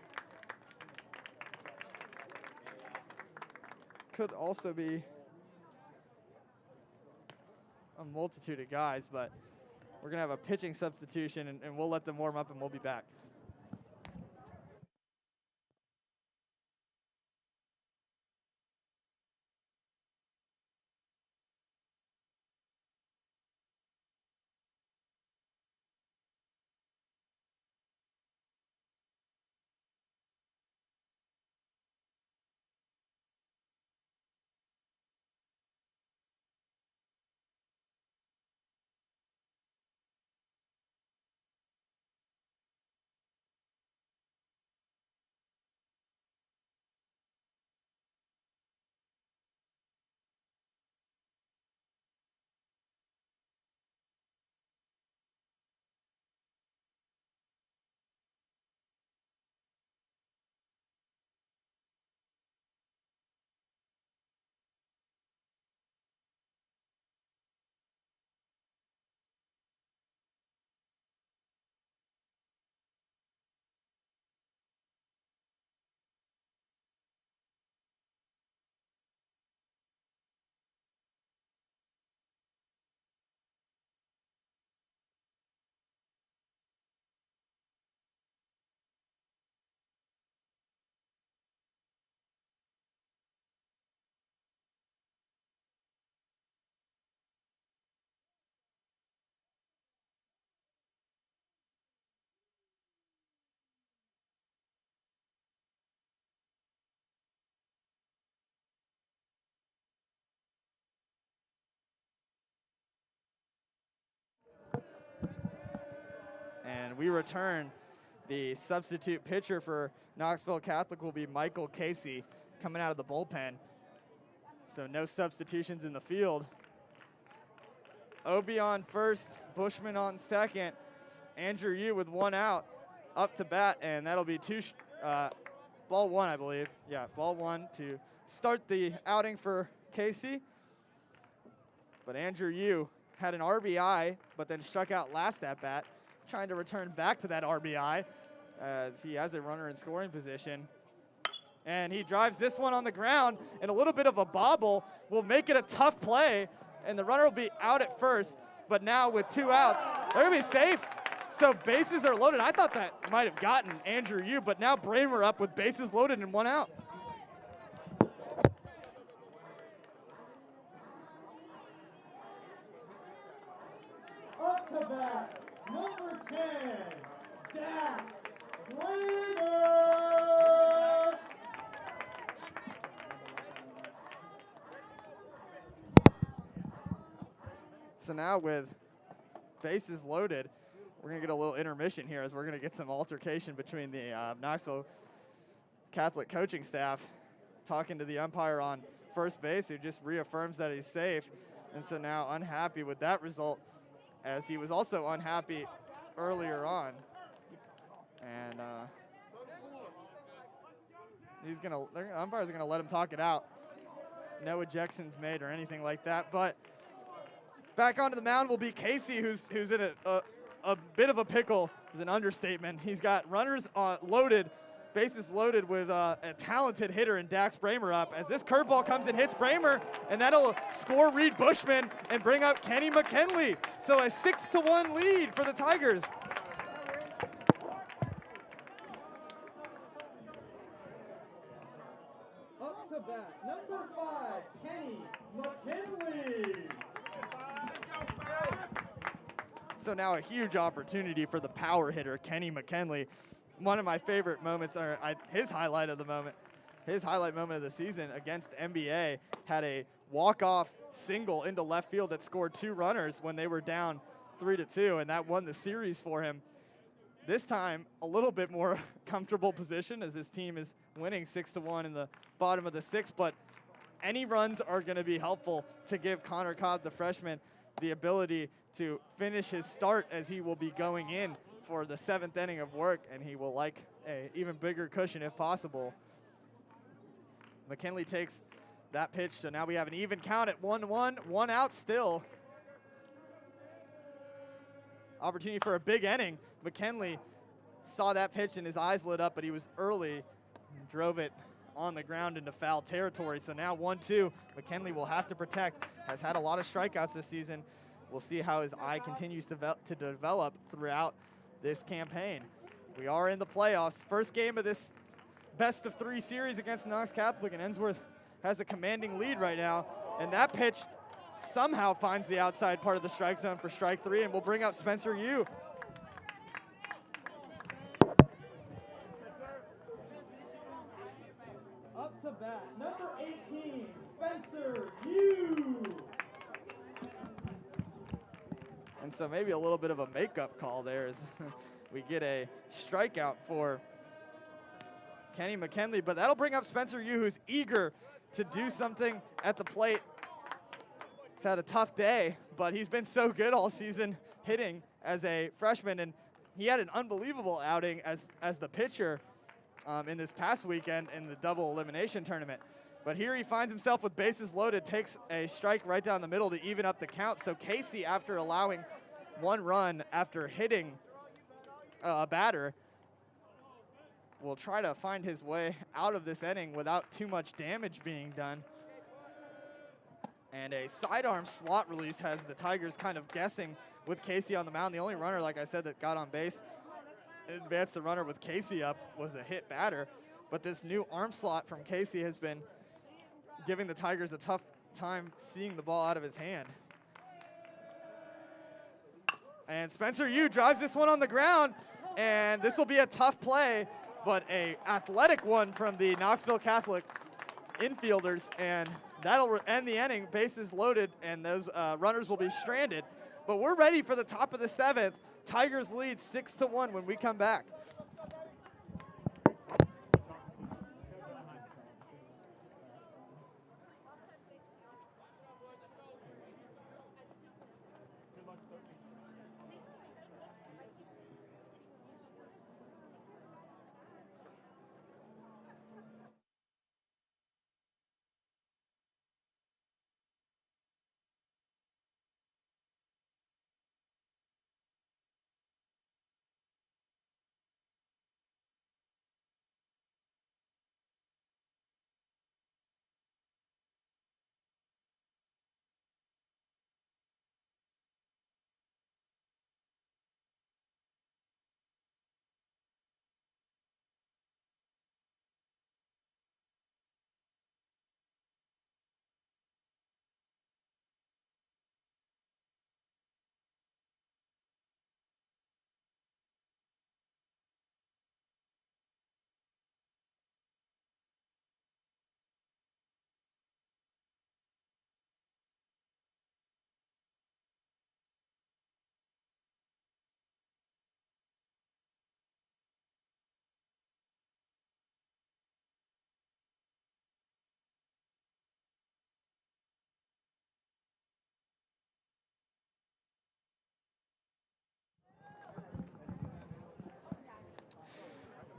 Could also be a multitude of guys, but we're gonna have a pitching substitution, and we'll let them warm up and we'll be back. And we return. The substitute pitcher for Knoxville Catholic will be Michael Casey coming out of the bullpen. So no substitutions in the field. Obi on first, Bushman on second, Andrew Yu with one out, up to bat, and that'll be ball one, I believe. Yeah, ball one to start the outing for Casey. But Andrew Yu had an RBI, but then struck out last at bat, trying to return back to that RBI as he has a runner in scoring position. And he drives this one on the ground, and a little bit of a bobble will make it a tough play, and the runner will be out at first, but now with two outs, they're gonna be safe. So bases are loaded. I thought that might have gotten Andrew Yu, but now Bramer up with bases loaded and one out. Up to bat, number 10, Dax Bramer. So now with bases loaded, we're gonna get a little intermission here as we're gonna get some altercation between the Knoxville Catholic coaching staff talking to the umpire on first base, who just reaffirms that he's safe. And so now unhappy with that result, as he was also unhappy earlier on. And the umpires are gonna let him talk it out. No ejections made or anything like that, but back onto the mound will be Casey, who's in a bit of a pickle, is an understatement. He's got runners loaded, bases loaded with a talented hitter in Dax Bramer up, as this curveball comes and hits Bramer, and that'll score Reed Bushman and bring up Kenny McKinley. So a 6-1 lead for the Tigers. Up to bat, number 5, Kenny McKinley. So now a huge opportunity for the power hitter, Kenny McKinley. One of my favorite moments, or his highlight moment of the season against NBA, had a walk-off single into left field that scored 2 runners when they were down 3-2, and that won the series for him. This time, a little bit more comfortable position as his team is winning 6-1 in the bottom of the 6th, but any runs are going to be helpful to give Connor Cobb, the freshman, the ability to finish his start, as he will be going in for the 7th inning of work, and he will like a even bigger cushion if possible. McKinley takes that pitch, so now we have an even count at 1-1, 1 out still. Opportunity for a big inning. McKinley saw that pitch and his eyes lit up, but he was early and drove it on the ground into foul territory. So now 1-2, McKinley will have to protect. Has had a lot of strikeouts this season. We'll see how his eye continues to develop throughout this campaign. We are in the playoffs. First game of this best-of-3 series against Knox Catholic, and Ensworth has a commanding lead right now. And that pitch somehow finds the outside part of the strike zone for strike 3, and we'll bring up Spencer Yu. Up to bat, number 18, Spencer Yu. And so maybe a little bit of a makeup call there as we get a strikeout for Kenny McKinley, but that'll bring up Spencer Yu, who's eager to do something at the plate. He's had a tough day, but he's been so good all season hitting as a freshman, and he had an unbelievable outing as the pitcher in this past weekend in the double elimination tournament. But here he finds himself with bases loaded, takes a strike right down the middle to even up the count. So Casey, after allowing 1 run after hitting a batter, will try to find his way out of this inning without too much damage being done. And a sidearm slot release has the Tigers kind of guessing with Casey on the mound. The only runner, like I said, that got on base, advanced the runner with Casey up, was a hit batter. But this new arm slot from Casey has been giving the Tigers a tough time seeing the ball out of his hand. And Spencer Yu drives this one on the ground, and this will be a tough play, but a athletic one from the Knoxville Catholic infielders, and that'll end the inning. Bases loaded, and those runners will be stranded. But we're ready for the top of the 7th. Tigers lead 6-1 when we come back.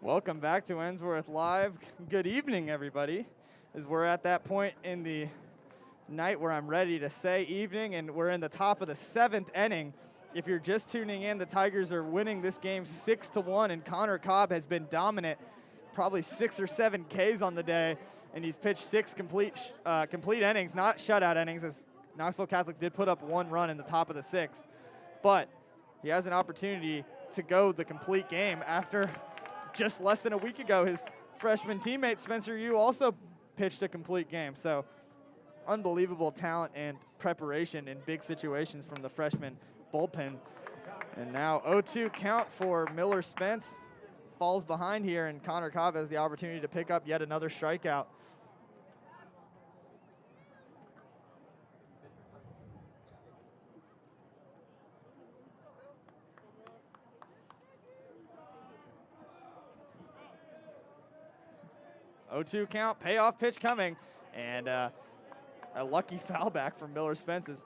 Welcome back to Ensworth Live. Good evening, everybody. As we're at that point in the night where I'm ready to say evening, and we're in the top of the 7th inning. If you're just tuning in, the Tigers are winning this game 6-1, and Connor Cobb has been dominant, probably 6 or 7 Ks on the day, and he's pitched 6 complete innings, not shutout innings, as Knoxville Catholic did put up 1 run in the top of the 6th. But he has an opportunity to go the complete game after just less than a week ago, his freshman teammate Spencer Yu also pitched a complete game. So unbelievable talent and preparation in big situations from the freshman bullpen. And now 0-2 count for Miller Spence. Falls behind here, and Connor Cobb has the opportunity to pick up yet another strikeout. Oh, 2 count, payoff pitch coming, and a lucky foul back from Miller's Fences.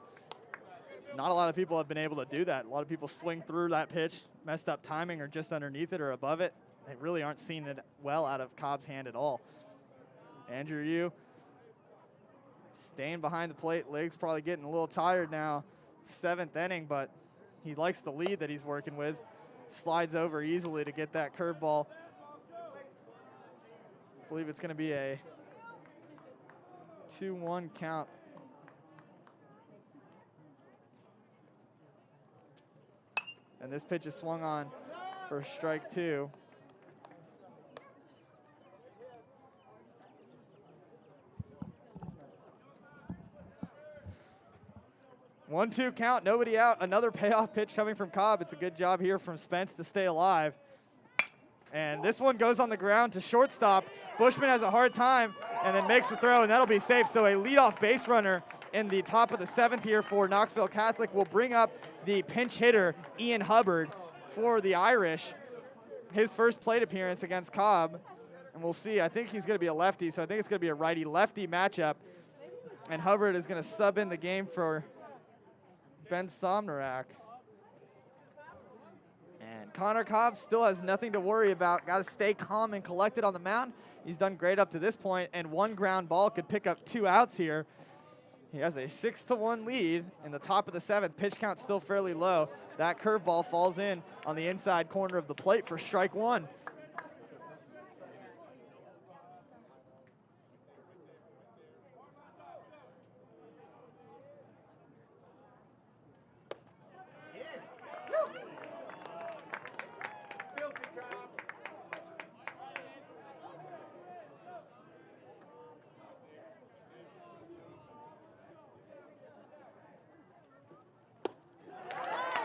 Not a lot of people have been able to do that. A lot of people swing through that pitch, messed up timing, or just underneath it or above it. They really aren't seeing it well out of Cobb's hand at all. Andrew Yu staying behind the plate. Legs probably getting a little tired now. 7th inning, but he likes the lead that he's working with. Slides over easily to get that curveball. I believe it's going to be a 2-1 count. And this pitch is swung on for strike 2. 1-2 count, nobody out. Another payoff pitch coming from Cobb. It's a good job here from Spence to stay alive. And this one goes on the ground to shortstop. Bushman has a hard time and then makes the throw, and that'll be safe. So a leadoff base runner in the top of the 7th here for Knoxville Catholic will bring up the pinch hitter, Ian Hubbard, for the Irish. His first plate appearance against Cobb. And we'll see. I think he's going to be a lefty, so I think it's going to be a righty-lefty matchup. And Hubbard is going to sub in the game for Ben Somnarak. And Connor Cobb still has nothing to worry about. Got to stay calm and collected on the mound. He's done great up to this point, and one ground ball could pick up 2 outs here. He has a 6-1 lead in the top of the 7th. Pitch count still fairly low. That curveball falls in on the inside corner of the plate for strike 1.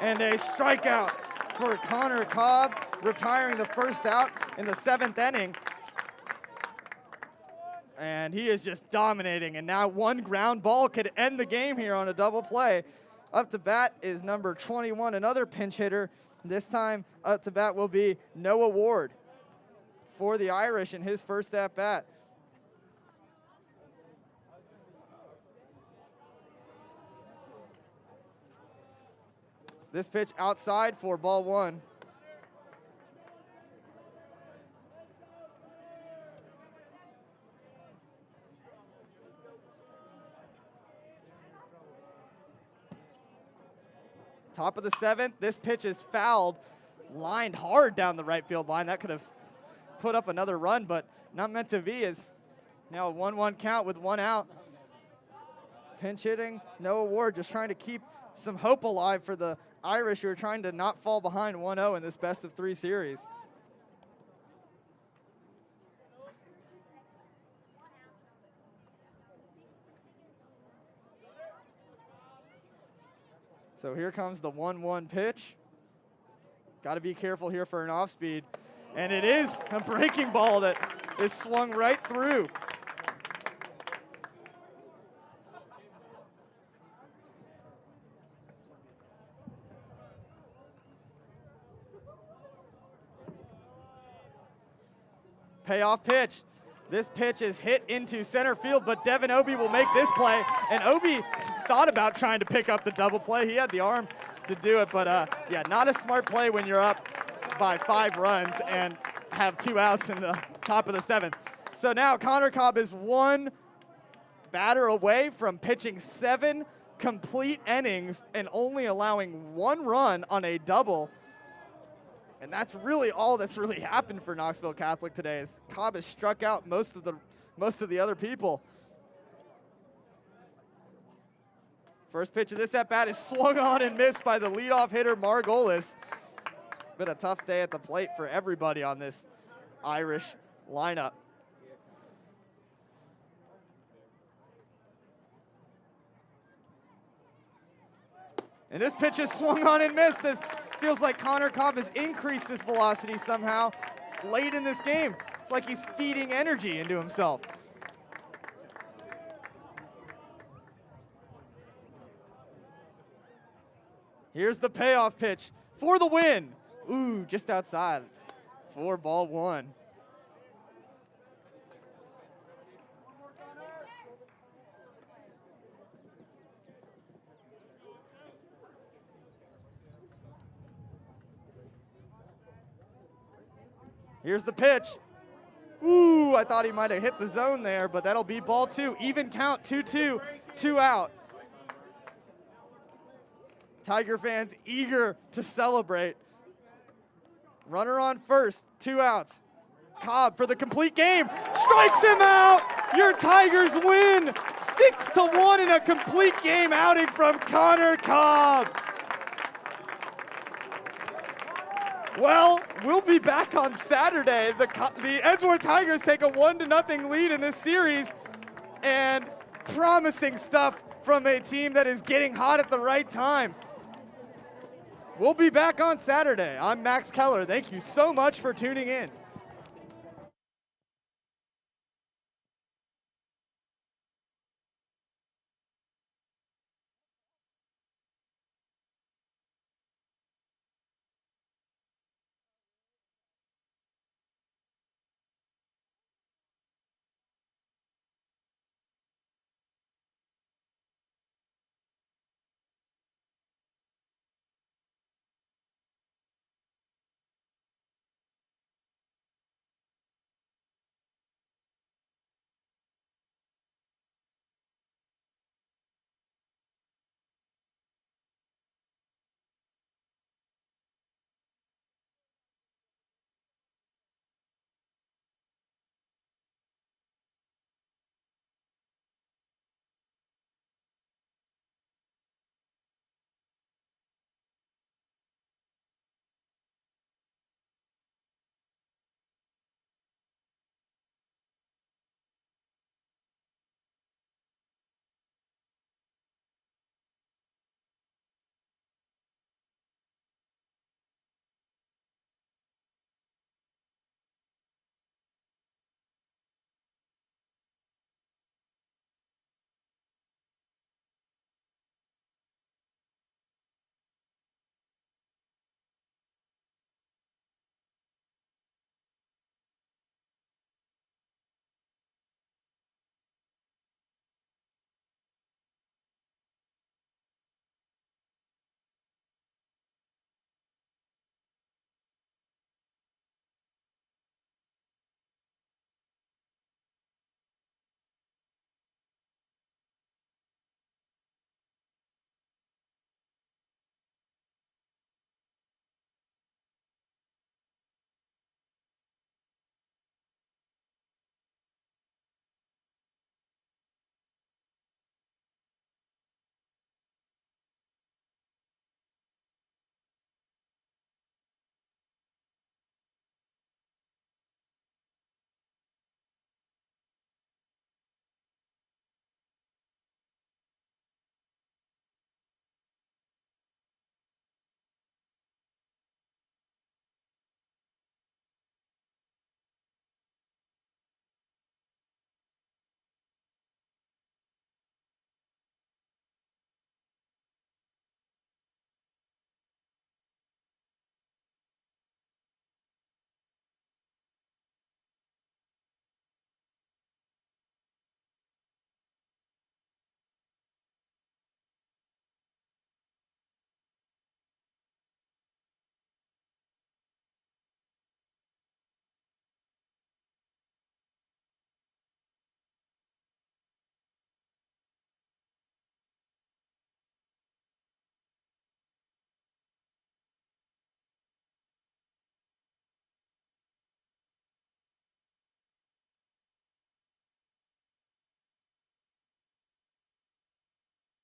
And a strikeout for Connor Cobb, retiring the first out in the 7th inning. And he is just dominating, and now one ground ball could end the game here on a double play. Up to bat is number 21, another pinch hitter. This time up to bat will be Noah Ward for the Irish in his first at bat. This pitch outside for ball 1. Top of the 7th, this pitch is fouled, lined hard down the right field line. That could have put up another run, but not meant to be. Is now a 1-1 count with 1 out. Pinch hitting, Noah Ward just trying to keep some hope alive for the Irish, who are trying to not fall behind 1-0 in this best-of-3 series. So here comes the 1-1 pitch. Got to be careful here for an off-speed. And it is a breaking ball that is swung right through. Payoff pitch. This pitch is hit into center field, but Devin Obie will make this play. And Obie thought about trying to pick up the double play. He had the arm to do it, but yeah, not a smart play when you're up by 5 runs and have 2 outs in the top of the 7th. So now Connor Cobb is 1 batter away from pitching 7 complete innings and only allowing 1 run on a double. And that's really all that's really happened for Knoxville Catholic today, is Cobb has struck out most of the other people. First pitch of this at-bat is swung on and missed by the leadoff hitter, Margolis. Been a tough day at the plate for everybody on this Irish lineup. And this pitch is swung on and missed, as feels like Connor Cobb has increased his velocity somehow late in this game. It's like he's feeding energy into himself. Here's the payoff pitch for the win. Ooh, just outside for ball 1. Here's the pitch. Ooh, I thought he might have hit the zone there, but that'll be ball 2. Even count, 2-2, 2 out. Tiger fans eager to celebrate. Runner on first, 2 outs. Cobb for the complete game, strikes him out. Your Tigers win 6-1 in a complete game outing from Connor Cobb. Well, we'll be back on Saturday. The Edgewater Tigers take a 1-0 lead in this series, and promising stuff from a team that is getting hot at the right time. We'll be back on Saturday. I'm Max Keller. Thank you so much for tuning in.